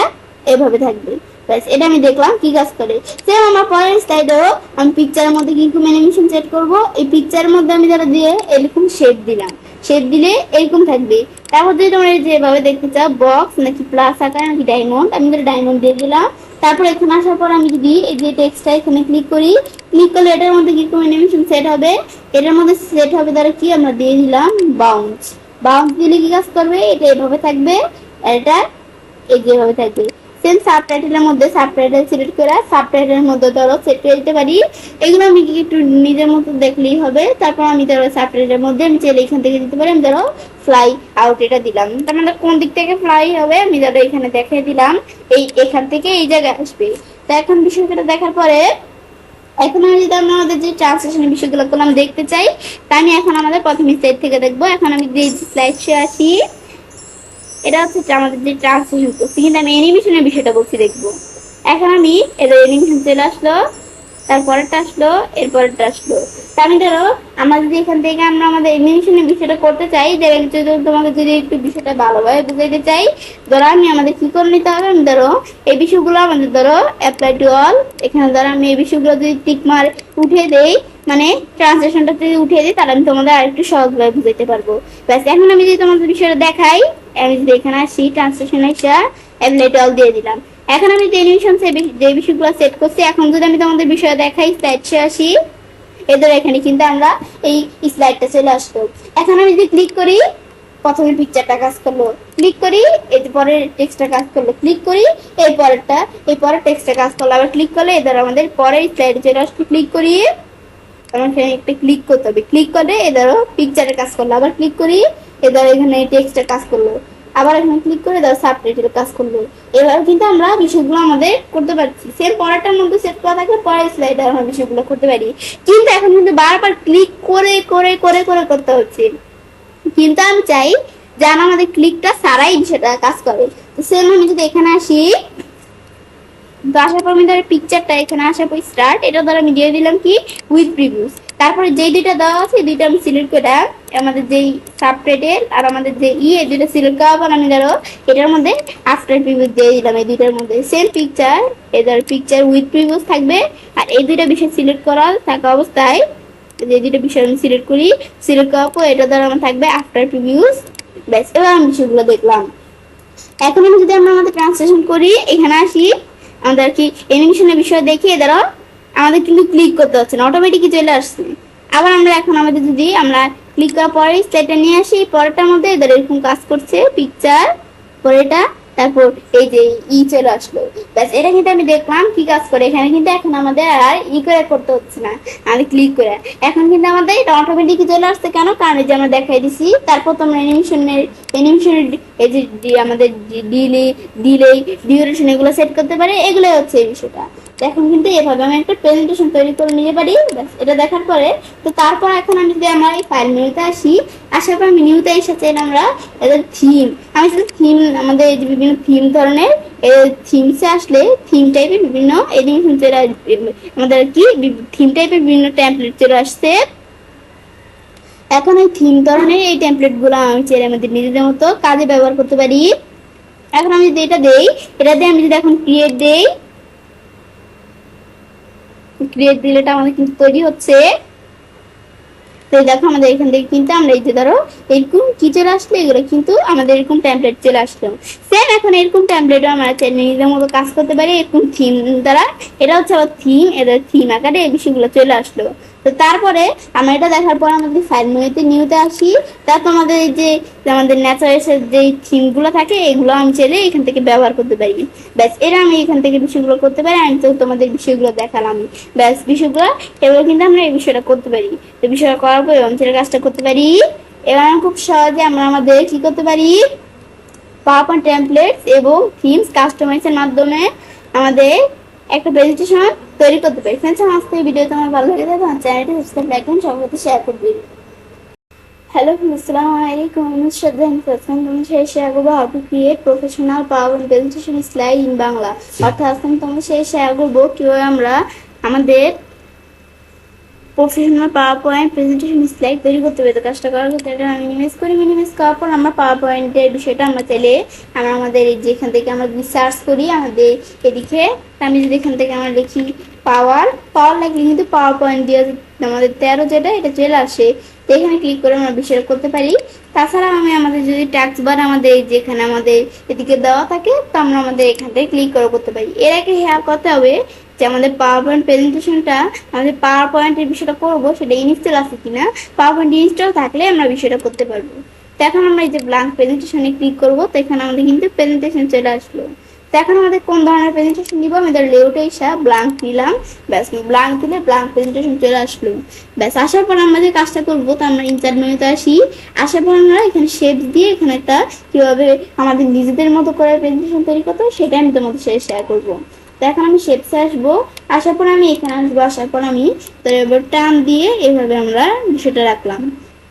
এভাবে থাকবে। ব্যাস, এটা আমি দেখলাম কি কাজ করে। সেম আমার পরের স্লাইডেও আমি পিকচারের মধ্যে কিরকম অ্যানিমেশন সেট করব, এই পিকচারের মধ্যে আমি যারা দিয়ে এরকম শেপ দিলাম, শেপ দিলে এরকম থাকবে। তারপর যদি তোমরা যেভাবে দেখতে চাও, বক্স নাকি প্লাস আকার নাকি ডায়মন্ড, আমি ধরে ডায়মন্ড দিয়ে দিলাম। তারপর এখানে আসার পর আমি যদি এই যে টেক্সটটা এখানে ক্লিক করি, ক্লিক করলে এটার মধ্যে কিরকম অ্যানিমেশন সেট হবে, এটার মধ্যে সেট হবে দ্বারা কি আমরা দিয়ে দিলাম বাউন্স। বাউন্স দিলে কি কাজ করবে, এটা এভাবে থাকবে, এটা এই যেভাবে থাকবে। সেম সাবটাইটেলের মধ্যে সাবটাইটেল সিলেক্ট করে সাবটাইটেলের মধ্যে ধরো সেট করে দিতে পারি। এগুলো আমি একটু নিজের মতো দেখলেই হবে। তারপর আমি ধরো সাবটাইটেলের মধ্যে আমি চাইলে এখান থেকে দিতে পারি, আমি ধরো ফ্লাই আউট এটা দিলাম। তার মানে কোন দিক থেকে ফ্লাই হবে আমি ধরো এখানে দেখিয়ে দিলাম, এখান থেকে এই জায়গায় আসবে। তো এখন বিষয়টা দেখার পরে এখন আমি যদি আমরা আমাদের যে ট্রান্সলেশনের বিষয়গুলো করলাম দেখতে চাই, তা আমি এখন আমাদের প্রথম স্লাইড থেকে দেখবো। এখন আমি যে স্লাইডে আসি, এটা হচ্ছে আমাদের যে ট্রান্সলেশন করছি, কিন্তু আমি অ্যানিমেশনের বিষয়টা বলছি দেখবো। এখন আমি এদের অ্যানিমেশন চলে আসলো, তারপরেরটা আসলো, এরপরেরটা আসলো। তা আমি ধরো আমরা যদি এখান থেকে আমরা আমাদের অ্যানিমেশনের বিষয়টা করতে চাই, যে তোমাকে যদি একটু বিষয়টা ভালোভাবে বুঝাইতে চাই, ধরো আমি আমাদের কি করে নিতে হবে, আমি ধরো এই বিষয়গুলো আমাদের ধরো অ্যাপ্লাই টু অল, এখানে ধরো আমি এই বিষয়গুলো যদি টিক মার উঠিয়ে দেই, মানে ট্রান্সলেশনটা যদি উঠিয়ে দিই, তাহলে আমি তোমাদের আরেকটু সহজভাবে বুঝাইতে পারবো। ব্যাস এখন আমি যদি তোমাদের বিষয়টা দেখাই, আমি যদি এখানে আসি ট্রান্সলেশন এসে অ্যাপ্লাই টু অল দিয়ে দিলাম। এখন আমি যে অ্যানিমেশন যে বিষয়গুলো সেট করছি, এখন যদি আমি তোমাদের বিষয় দেখাই, স্লাইডে আসি, এদের এখানে কিন্তু আমরা এই স্লাইডটা চলে আসলো। এখন আমি যদি ক্লিক করি, প্রথমে পিকচারটা কাজ করলো, ক্লিক করি এরপরে টেক্সটটা কাজ করলো, ক্লিক করি এরপরেরটা, এরপরে টেক্সটটা কাজ করলো, আবার ক্লিক করলে এদের আমাদের পরের স্লাইডে চলে আসলো। ক্লিক করি, আমার এখানে একটা ক্লিক করতে হবে, ক্লিক করে এদেরও পিকচারের কাজ করলো, আবার ক্লিক করি এদের এখানে টেক্সটের কাজ করলো, আবার এখানে ক্লিক করে ধরো সাবটাইটেল কাজ করলো। এবার কিন্তু আমরা বিষয়গুলো আমাদের করতে পারছি। সেম পরেরটার মধ্যে সেট করা থাকলে পরের স্লাইডে আমরা বিষয়গুলো করতে পারি, কিন্তু এখন কিন্তু বারবার ক্লিক করে করে করে করে করতে হচ্ছে। কিন্তু আমি চাই যেন আমাদের ক্লিকটা সারাই বিষয়টা কাজ করে। তো সেম আমি যদি এখানে আসি, তো আসার পর আমি ধরো পিকচারটা এখানে আসার পর স্টার্ট, এটা ধরো আমি দিয়ে দিলাম কি উইথ প্রিভিউস। তারপরে যেই দুইটা দেওয়া আছে দুইটা আমি সিলেক্ট করে আমাদের যেই সাবটাইটেল আর আমাদের যে এই দুইটা সিলেক্ট করার পর আমি ধরো এটার মধ্যে আফটার প্রিভিউস দিয়ে দিলাম। এই দুইটার মধ্যে সেম পিকচার, এদের পিকচার উইথ প্রিভিউস থাকবে। আর এই দুইটা বিষয় সিলেক্ট করা থাকা অবস্থায় যে দুইটা বিষয় আমি সিলেক্ট করি, সিলেক্ট করার পর এটা ধরো আমার থাকবে আফটার প্রিভিউস। ব্যাস, এবার আমি বিষয়গুলো দেখলাম। এখন আমি যদি আমরা আমাদের ট্রান্সলেশন করি, এখানে আসি, আমাদের কি অ্যানিমেশনের বিষয় দেখিয়ে ধরো আমাদের কিন্তু ক্লিক করতে হচ্ছে না, অটোমেটিকই চলে আসছে। আবার আমরা এখন আমাদের যদি আমরা ক্লিক করার পরে স্লাইডটা নিয়ে আসি, পরেরটার মধ্যে এদের এরকম কাজ করছে পিকচার, পরেটা, তারপর এই যে চলে আসলো। ব্যাস, এটা কিন্তু আমি দেখলাম কি কাজ করে। এখানে কিন্তু এখন আমাদের আর করে করতে হচ্ছে না, আমি ক্লিক করে এখন কিন্তু আমাদের এটা অটোমেটিক চলে আসছে। কেন? কারণ এই যে আমরা দেখাই দিছি। তারপর তোমরা অ্যানিমেশনের এই যে আমাদের ডিলে ডিউরেশন এগুলো সেট করতে পারে, এগুলোই হচ্ছে এই বিষয়টা। এখন কিন্তু এভাবে আমি একটা প্রেজেন্টেশন তৈরি করে নিতে পারি। এটা দেখার পরে তো তারপর এখন আমি যদি আমরা এই ফাইল মেনুতে আসি, আসার পর মেনুতে এসেছে আমরা এদের থিম, আমি যদি থিম আমাদের এই যে বিভিন্ন থিম ধরনের থিমসে আসলে থিম টাইপের বিভিন্ন এনিমেশন চলে আমাদের কি থিম টাইপের বিভিন্ন টেমপ্লেট চলে আসছে। এখন এই থিম ধরনের এই টেমপ্লেট গুলো আমি চাইলে আমাদের নিজেদের মতো কাজে ব্যবহার করতে পারি। এখন আমি যদি এটা দেই, এটা দিয়ে আমি যদি এখন ক্রিয়েট দেই, ক্রিয়েট দিলেটা আমাদের কিন্তু তৈরি হচ্ছে। তো দেখো আমাদের এখান থেকে কিন্তু আমরা এই যে ধরো এরকম কি চলে আসলো, এগুলো কিন্তু আমাদের এরকম টেমপ্লেট চলে আসলো। সেম এখন এরকম টেমপ্লেটও আমরা নিজেদের মতো কাজ করতে পারি এরকম থিম দ্বারা। এটা হচ্ছে আবার থিম, এদের থিম আকারে এই বিষয়গুলো চলে আসলো। তো তারপরে আমরা এটা দেখার পর আমাদের ফাইল মেনুতে নিউতে আসি, তারপর আমাদের এই যে আমাদের ন্যাচারাল যে থিমগুলো থাকে এগুলো আমি চাইলে এখান থেকে ব্যবহার করতে পারি। ব্যাস, এরা আমি এখান থেকে বিষয়গুলো করতে পারি। আমি তো তোমাদের বিষয়গুলো দেখালাম, ব্যাস বিষয়গুলো এবার কিন্তু আমরা এই বিষয়টা করতে পারি। তো বিষয়টা করার পর অঞ্চলের কাজটা করতে পারি। এবার খুব সহজে আমরা আমাদের কি করতে পারি, পাওয়ারপয়েন্ট টেমপ্লেটস এবং থিমস কাস্টমাইজের মাধ্যমে আমাদের একটা প্রেজেন্টেশন তৈরি করতে পারি। ফ্রেন্ডস, আজকে এই ভিডিও তোমার ভালো লাগে থাকে আমার চ্যানেলটি সাবস্ক্রাইব লাইক করুন, সবার সাথে শেয়ার করবেন। হ্যালো ফ্রেন্ডস, আসসালামু আলাইকুম। আমি শ্রদ্ধা ইনফরমেশন তোমাদের শেয়ার করবো how to create professional PowerPoint presentation slide in Bangla. অর্থাৎ আজকে আমি তোমাদের শেয়ার করবো কিভাবে আমরা আমাদের professional power point presentation slide তৈরি করতে পারি। তো কাজটা করার ক্ষেত্রে এটা আমি মিনিমাইজ করি, মিনিমাইজ করার পর আমরা পাওয়ার পয়েন্টের বিষয়টা আমরা চাইলে আমরা আমাদের যেখান থেকে আমরা যদি সার্চ করি আমাদের এদিকে, আমি যদি এখান থেকে আমরা লিখি পাওয়ার লাগলে কিন্তু পাওয়ার পয়েন্ট দিয়ে আমাদের 13 যেটা এটা চলে আসে। তো এখানে ক্লিক করে আমরা বিষয়টা করতে পারি। তাছাড়া আমি আমাদের যদি ট্যাক্স বার আমাদের যেখানে আমাদের এদিকে দেওয়া থাকে, তো আমরা আমাদের এখান থেকে ক্লিক করে করতে পারি। এর আগে হেয়ার করতে হবে যে আমাদের পাওয়ার পয়েন্ট প্রেজেন্টেশনটা আমাদের পাওয়ার পয়েন্টের বিষয়টা করবো সেটা ইনস্টল আছে কিনা, পাওয়ার পয়েন্ট ইনস্টল থাকলে আমরা বিষয়টা করতে পারবো। তো এখন আমরা এই যে ব্ল্যাঙ্ক প্রেজেন্টেশনে ক্লিক করবো, তো এখানে আমাদের কিন্তু প্রেজেন্টেশন চলে আসলো। তো এখন আমাদের কোন ধরনের প্রেজেন্টেশন নিব, আমাদের লেআউটে এসে ব্ল্যাঙ্ক নিলাম, ব্যাস ব্ল্যাঙ্ক দিলে ব্ল্যাঙ্ক প্রেজেন্টেশন চলে আসলো। ব্যাস আসার পর আমরা যে কাজটা করবো, তো আমরা ইনসার্ট মেনুতে আসি, আসার পর আমরা এখানে শেপ দিয়ে এখানে একটা কিভাবে আমাদের নিজেদের মতো করে প্রেজেন্টেশন তৈরি করতে হয় সেটা আমি তোমাদের সাথে শেয়ার করবো। তো এখন আমি শেপসে আসবো, আসার পর আমি এখানে আসবো, আসার পর আমি তো এবার টান দিয়ে এভাবে আমরা বিষয়টা রাখলাম।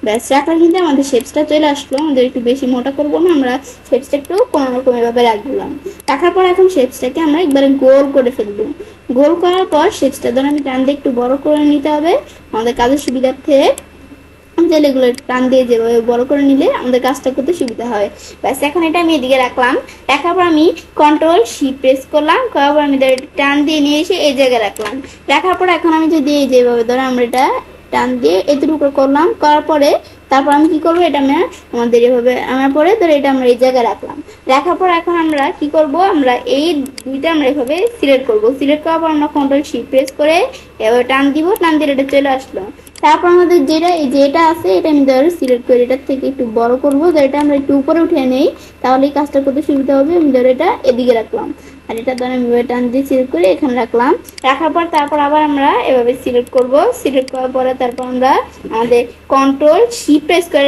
ব্যাস রাখলে কিন্তু আমাদের শেপসটা চলে আসলো। আমাদের একটু বেশি মোটা করবো না, আমরা শেপসটা একটু কোনো রকম এভাবে রাখলাম। রাখার পর এখন শেপসটাকে আমরা একবারে গোল করে ফেলবো। গোল করার পর শেপসটা ধরে আমি টান দিয়ে একটু বড় করে নিতে হবে আমাদের কাজের সুবিধার্থে। তাহলে এগুলো টান দিয়ে যেভাবে বড় করে নিলে আমাদের কাজটা করতে সুবিধা হয়। ব্যাস এখন এটা আমি এদিকে রাখলাম, রাখার পর আমি কন্ট্রোল সি প্রেস করলাম, করার পর আমি টান দিয়ে নিয়ে এসে এই জায়গায় রাখলাম। রাখার পর এখন আমি যদি এই যেভাবে ধরো আমরা এটা টান দিয়ে এতটুকু করলাম, করার পরে তারপর আমি কি করবো, এটা আমরা আমাদের এভাবে আমার পরে ধরো এটা আমরা এই জায়গায় রাখলাম। রাখার পর এখন আমরা কি করব, আমরা এই দুইটা আমরা এভাবে সিলেক্ট করব। সিলেক্ট করার পর আমরা কন্ট্রোল সি প্রেস করে এভাবে টান দিব, টান দিয়ে এটা চলে আসলো। তারপর আমাদের যেটা আছে এটা আমি ধরো সিলেক্ট করে এটার থেকে একটু বড় করবো, এটা আমরা একটু উপরে উঠে নেই, তাহলে এই কাজটা করতে সুবিধা হবে। আমি ধরো এটা এদিকে রাখলাম, আর এটা ধরো আমি টান দিয়ে সিলেক্ট করে এখানে রাখলাম। রাখার পর তারপর আবার আমরা এভাবে সিলেক্ট করব। সিলেক্ট করার পরে তারপর আমরা আমাদের কন্ট্রোল সি প্রেস করে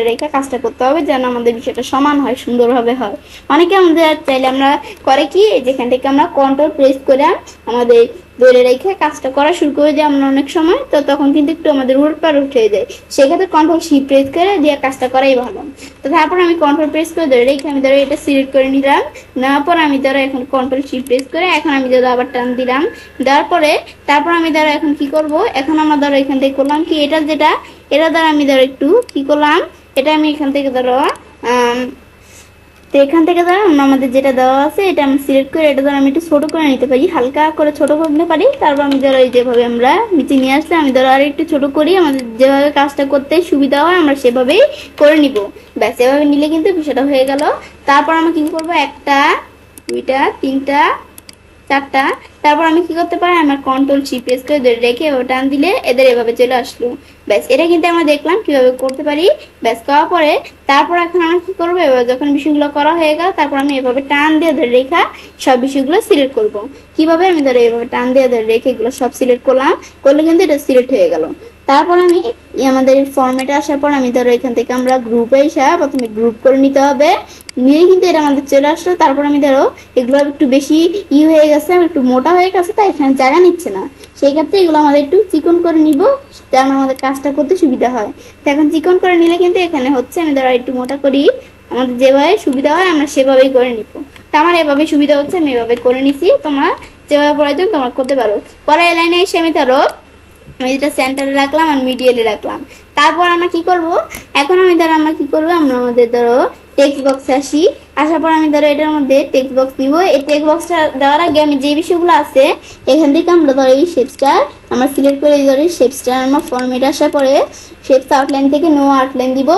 রেখে কাজটা করতে হবে, যেন আমাদের বিষয়টা সমান হয়, সুন্দরভাবে হয়। অনেকে আমাদের চাইলে আমরা করে কি, যেখান থেকে আমরা কন্ট্রোল প্রেস করে আমাদের ধরে রেখে কাজটা করা শুরু করে দিই আমরা অনেক সময়, তো তখন কিন্তু একটু আমাদের উল্টপাল্ট উঠে যায়। সেক্ষেত্রে কন্ট্রোল সি প্রেস করে দিয়ে কাজটা করাই ভালো। তো তারপর আমি কন্ট্রোল প্রেস করে ধরে রেখে আমি ধরো এটা সিলেক্ট করে নিলাম। নেওয়ার পর আমি ধরো এখন কন্ট্রোল সি প্রেস করে এখন আমি ধরো আবার টান দিলাম। দেওয়ার পরে তারপর আমি ধরো এখন কি করব, এখন আমরা ধরো এখান থেকে করলাম কি, এটা ধরো আমি ধরো একটু কি করলাম, এটা আমি এখান থেকে ধরো তো এখান থেকে ধরো আমাদের যেটা দেওয়া আছে এটা আমি সিলেক্ট করে এটা ধরো আমি একটু ছোট করে নিতে পারি, হালকা করে ছোট করতে পারি। তারপর আমি ধরো এই যেভাবে আমরা নিচে নিয়ে আসলে আমি ধরো আর একটু ছোট করি, আমাদের যেভাবে কাজটা করতে সুবিধা হয় আমরা সেভাবেই করে নিব। ব্যাস এভাবে নিলে কিন্তু বিষয়টা হয়ে গেল। তারপর আমি কি করব, একটা দুইটা তিনটা চারটা, তারপর আমি কি করতে পারি, আমার কন্ট্রোল সি প্রেস করে রেখে টান দিলে এদের এভাবে চলে আসলো। ব্যাস এটা কিন্তু আমরা দেখলাম কিভাবে করতে পারি। ব্যাস করার পরে তারপর এখন আমরা কি করবো, এবার যখন বিষয়গুলো করা হয়ে গেল তারপর আমি এভাবে টান দিয়ে ধরে রেখা সব বিষয়গুলো সিলেক্ট করব। কিভাবে, আমি ধরে এভাবে টান দিয়ে ধরে রেখে এগুলো সব সিলেক্ট করলাম, করলে কিন্তু এটা সিলেক্ট হয়ে গেল। তারপর আমি আমাদের ফরম্যাটে আসার পর আমি ধরো এখান থেকে আমরা গ্রুপে এসে প্রথমে গ্রুপ করে নিতে হবে, নিয়ে কিন্তু এটা আমাদের চলে আসলো। তারপর আমি ধরো এগুলো একটু বেশি হয়ে গেছে, একটু মোটা হয়ে গেছে, তাই এখানে জায়গা নিচ্ছে না, সেই ক্ষেত্রে এগুলো আমাদের একটু চিকন করে নিব, যেন আমাদের কাজটা করতে সুবিধা হয়। তো এখন চিকন করে নিলে কিন্তু এখানে হচ্ছে, আমি ধরো একটু মোটা করি, আমাদের যেভাবে সুবিধা হয় আমরা সেভাবেই করে নিব। তো আমার এভাবে সুবিধা হচ্ছে, আমি এভাবে করে নিছি, তোমরা যেভাবে প্রয়োজন তোমরা করতে পারো। পরে লাইনে এসে আমি ধরো আমি যেটা সেন্টারে রাখলাম আর মিডিয়ালে রাখলাম। তারপর আমরা কি করব, এখন আমি ধরো আমরা কি করবো, আমরা আমাদের ধরো টেক্সট বক্সে আসি। আসার পর আমি ধরো এটার মধ্যে টেক্সট বক্স দিব। এই টেক্সট বক্সটা দেওয়ার আগে আমি যে বিষয়গুলো আছে এখান থেকে আমরা ধরো এই শেপসটা আমরা সিলেক্ট করে ধরো শেপসটা আমার ফরম্যাট আসার পরে শেপস আউটলাইন থেকে নো আউটলাইন দিব,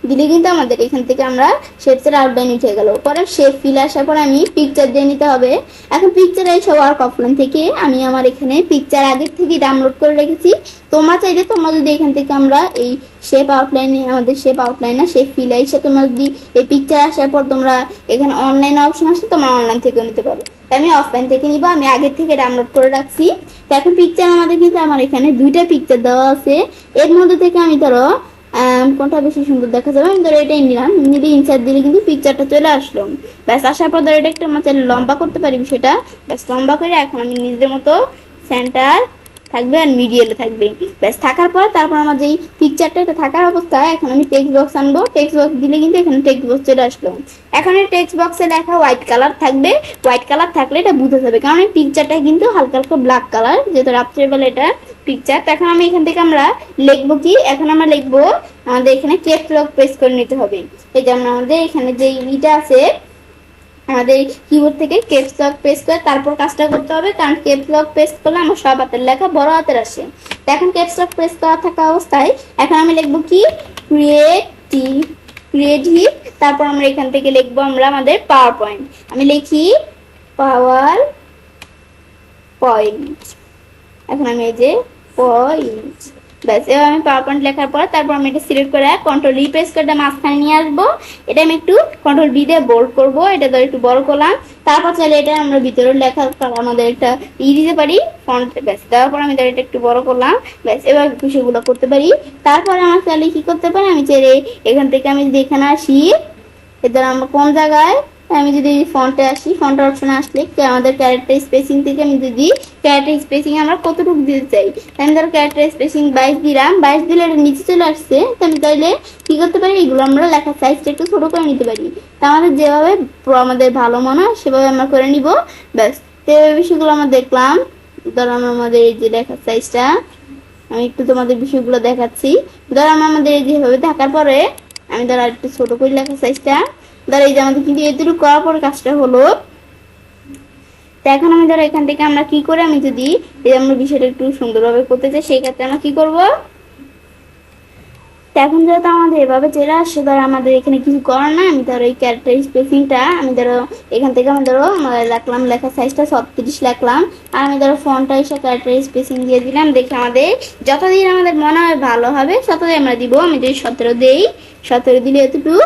দিলে কিন্তু আমাদের এখান থেকে আমরা শেপসের আউটলাইন উঠে গেল। পরে শেপ ফিল আসার পর আমি পিকচার দিয়ে নিতে হবে। এখন পিকচার এই সব ওয়ার্ক অফলাইন থেকে আমি আমার এখানে পিকচার আগের থেকে ডাউনলোড করে রেখেছি। তোমরা চাইলে তোমরা যদি এখান থেকে আমরা এই শেপ আউটলাইনে আমাদের শেপ আউটলাইন না শেপ ফিল এসে তোমরা যদি এই পিকচার আসার পর তোমরা এখানে অনলাইন অপশন আসে, তোমরা অনলাইন থেকে নিতে পারো। আমি অফলাইন থেকে নিব, আমি আগের থেকে ডাউনলোড করে রাখছি। তো এখন পিকচার আমাদের কিন্তু আমার এখানে দুইটা পিকচার দেওয়া আছে, এর মধ্যে থেকে আমি ধরো কোনটা বেশি সুন্দর দেখা যাবে আমি ধরো এটাই নিলাম, নিলে ইনসার্ট দিলে কিন্তু পিকচারটা চলে আসলো। ব্যাস আসার পর ধরো এটা একটু আমরা চাইলে লম্বা করতে পারি বিষয়টা, ব্যাস লম্বা করে এখন আমি নিজের মতো সেন্টার থাকবে আর মিডিয়ালে থাকবে। ব্যাস থাকার পর তারপর আমার যেই পিকচারটা এটা থাকার অবস্থায় এখন আমি টেক্সট বক্স আনবো, টেক্সট বক্স দিলে কিন্তু এখানে টেক্সট বক্স চলে আসলো। এখন এই টেক্সট বক্সে লেখা হোয়াইট কালার থাকবে, হোয়াইট কালার থাকলে এটা বুঝতে যাবে, কারণ এই পিকচারটা কিন্তু হালকা হালকা ব্ল্যাক কালার, যেহেতু রাত্রেবেলা এটা পিকচার। এখন আমি এখান থেকে আমরা লিখবো কি, এখন আমরা লিখবো আমাদের এখানে ক্যাপস লক প্রেস করে নিতে হবে। এই যেমন আমাদের এখানে যে ইটা আছে আমাদের কিবোর্ড থেকে ক্যাপস লক প্রেস করে তারপর কাজটা করতে হবে, কারণ ক্যাপস লক প্রেস করলে আমার সব হাতের লেখা বড় হাতের আসে। তো এখন ক্যাপস লক প্রেস করা থাকা অবস্থায় এখন আমি লিখবো কি ক্রিয়েটিভ, তারপর আমরা এখান থেকে লিখবো আমরা আমাদের পাওয়ার পয়েন্ট। আমি লিখি পাওয়ার পয়েন্ট, এখন আমি এই যে পয়েন্ট ব্যাস এবার আমি পাওয়ার পয়েন্ট লেখার পর তারপর আমি এটা সিলেক্ট করে কন্ট্রোল ই প্রেস করে মাঝখানে নিয়ে আসবো। এটা আমি একটু কন্ট্রোল বি দিয়ে বোল্ড করবো, এটা ধরে একটু বড় করলাম। তারপর চাইলে এটা আমরা ভিতরে লেখা আমাদের একটা দিতে পারি ফন্ট। ব্যাস দেওয়ার পর আমি ধরে এটা একটু বড় করলাম। ব্যাস এবার বিষয়গুলো করতে পারি। তারপরে আমার চাইলে কি করতে পারি, আমি চাইলে এখান থেকে আমি যদি এখানে আসি, এদের আমরা কোন জায়গায় আমি যদি ফন্টে আসি, ফন্ট অপশনে আসলে আমাদের ক্যারেক্টার স্পেসিং থেকে আমি যদি ক্যারেক্টার স্পেসিং আমরা কতটুকু দিতে চাই, আমি ধরো ক্যারেক্টার স্পেসিং 22 দিলাম, 22 দিলে এটা নিচে চলে আসছে। তো আমি তাইলে কি করতে পারি, এগুলো আমরা লেখার সাইজটা একটু ছোট করে নিতে পারি। তা আমাদের যেভাবে আমাদের ভালো মনে হয় সেভাবে আমরা করে নিব। ব্যাস তো এই বিষয়গুলো আমরা দেখলাম। ধরো আমরা আমাদের এই যে লেখার সাইজটা আমি একটু তোমাদের বিষয়গুলো দেখাচ্ছি। ধরো আমাদের এই যেভাবে থাকার পরে আমি ধরো একটু ছোট করে লেখার সাইজটা ধরো এই যে আমাদের কিন্তু এতটুকু করার পরে কাজটা হলো। তো এখন আমি ধরো এখান থেকে আমরা কি করে আমি যদি এই আমরা বিষয়টা একটু সুন্দরভাবে করতে চাই, সেই ক্ষেত্রে আমরা কি করব, এখন যেহেতু আমাদের এভাবে চলে আসছে, ধরো আমাদের এখানে কিছু করার না, আমি ধরো এই ক্যারেক্টার স্পেসিংটা আমি ধরো এখান থেকে আমি ধরো রাখলাম লেখার সাইজটা 36 রাখলাম। আর আমি ধরো ফন্টটা এসে ক্যারেক্টার স্পেসিং দিয়ে দিলাম। দেখে আমাদের যতদিন আমাদের মনে হয় ভালো হবে ততদিন আমরা দিব। আমি যদি 17 দেই, 17 দিলে এতটুকু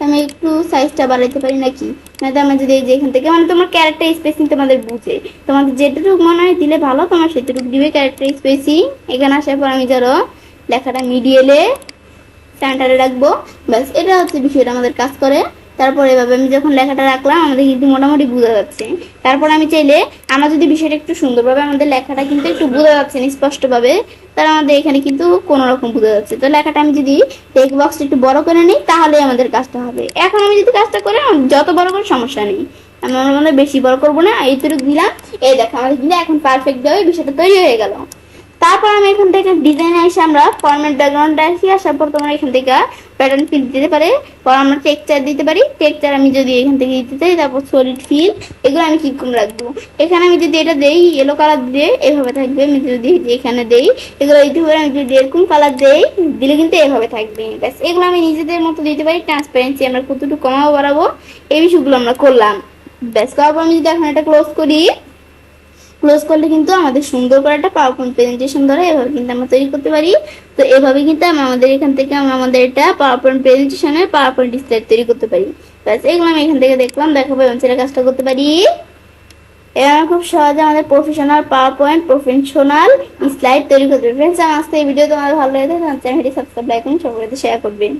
আমি একটু সাইজটা বাড়াইতে পারি নাকি, না তো আমরা যদি এই যে এখান থেকে মানে তোমার ক্যারেক্টার স্পেসিং তোমাদের বুঝে তোমাদের যেটুকু মনে হয় দিলে ভালো, তোমার সেটুকু দিবে ক্যারেক্টার স্পেসিং। এখানে আসার পর আমি ধরো লেখাটা মিডিয়ালে সেন্টারে রাখবো। ব্যাস এটা হচ্ছে বিষয়টা আমাদের কাজ করে। তারপর এভাবে আমি যখন লেখাটা রাখলাম আমাদের কিন্তু মোটামুটি বোঝা যাচ্ছে। তারপর আমি চাইলে আমরা যদি বিষয়টা একটু সুন্দরভাবে আমাদের লেখাটা কিন্তু একটু বোঝা যাচ্ছে না স্পষ্টভাবে, তাহলে আমাদের এখানে কিন্তু কোনো রকম বোঝা যাচ্ছে। তো লেখাটা আমি যদি টেক্সট বক্সটা একটু বড় করে নিই তাহলে আমাদের কাজটা হবে। এখন আমি যদি কাজটা করি যত বড় করে সমস্যা নেই, আমি আমার মনে বেশি বড় করবো না, এইটুকু দিলাম। এই দেখো আমাদের কিন্তু এখন পারফেক্ট ভাবে বিষয়টা তৈরি হয়ে গেল। তারপর আমি এখান থেকে ডিজাইনে এসে আমরা ফরম্যাট ব্যাকগ্রাউন্ডে আসি, আসার পর তোমরা এখান থেকে প্যাটার্ন ফিল দিতে পারে, পর আমরা টেক্সচার দিতে পারি। টেক্সচার আমি যদি এখান থেকে দিতে চাই, তারপর সলিড ফিল এগুলো আমি কি করে রাখবো। এখানে আমি যদি এটা দেই ইয়েলো কালার দিয়ে এভাবে থাকবে, আমি যদি এখানে দেই এগুলো এইভাবে, আমি যদি এরকম কালার দেই দিলে কিন্তু এভাবে থাকবে। ব্যাস এগুলো আমি নিজেদের মতো দিতে পারি। ট্রান্সপারেন্সি আমরা কতটুকু কমাবো বাড়াবো এই বিষয়গুলো আমরা করলাম। ব্যাস তারপর আমি যদি এখন এটা ক্লোজ করি, ক্লোজ করলে কিন্তু আমাদের সুন্দর করে একটা পাওয়ার পয়েন্ট প্রেজেন্টেশন ধরে এভাবে কিন্তু আমরা তৈরি করতে পারি। তো এভাবে কিন্তু আমরা আমাদের এখান থেকে আমরা আমাদের এটা পাওয়ার পয়েন্ট প্রেজেন্টেশনে পাওয়ার পয়েন্ট স্লাইড তৈরি করতে পারি। ব্যাস এগুলো আমি এখান থেকে দেখলাম, দেখাবো এবং সেটা কাজটা করতে পারি। এবার খুব সহজে আমাদের professional power point professional slide তৈরি করতে পারি। ফ্রেন্ডস, আমার আজকে এই ভিডিও তোমাদের ভালো লাগে, আমার চ্যানেলটি সাবস্ক্রাইব লাইক করুন, সবার সাথে শেয়ার করবেন।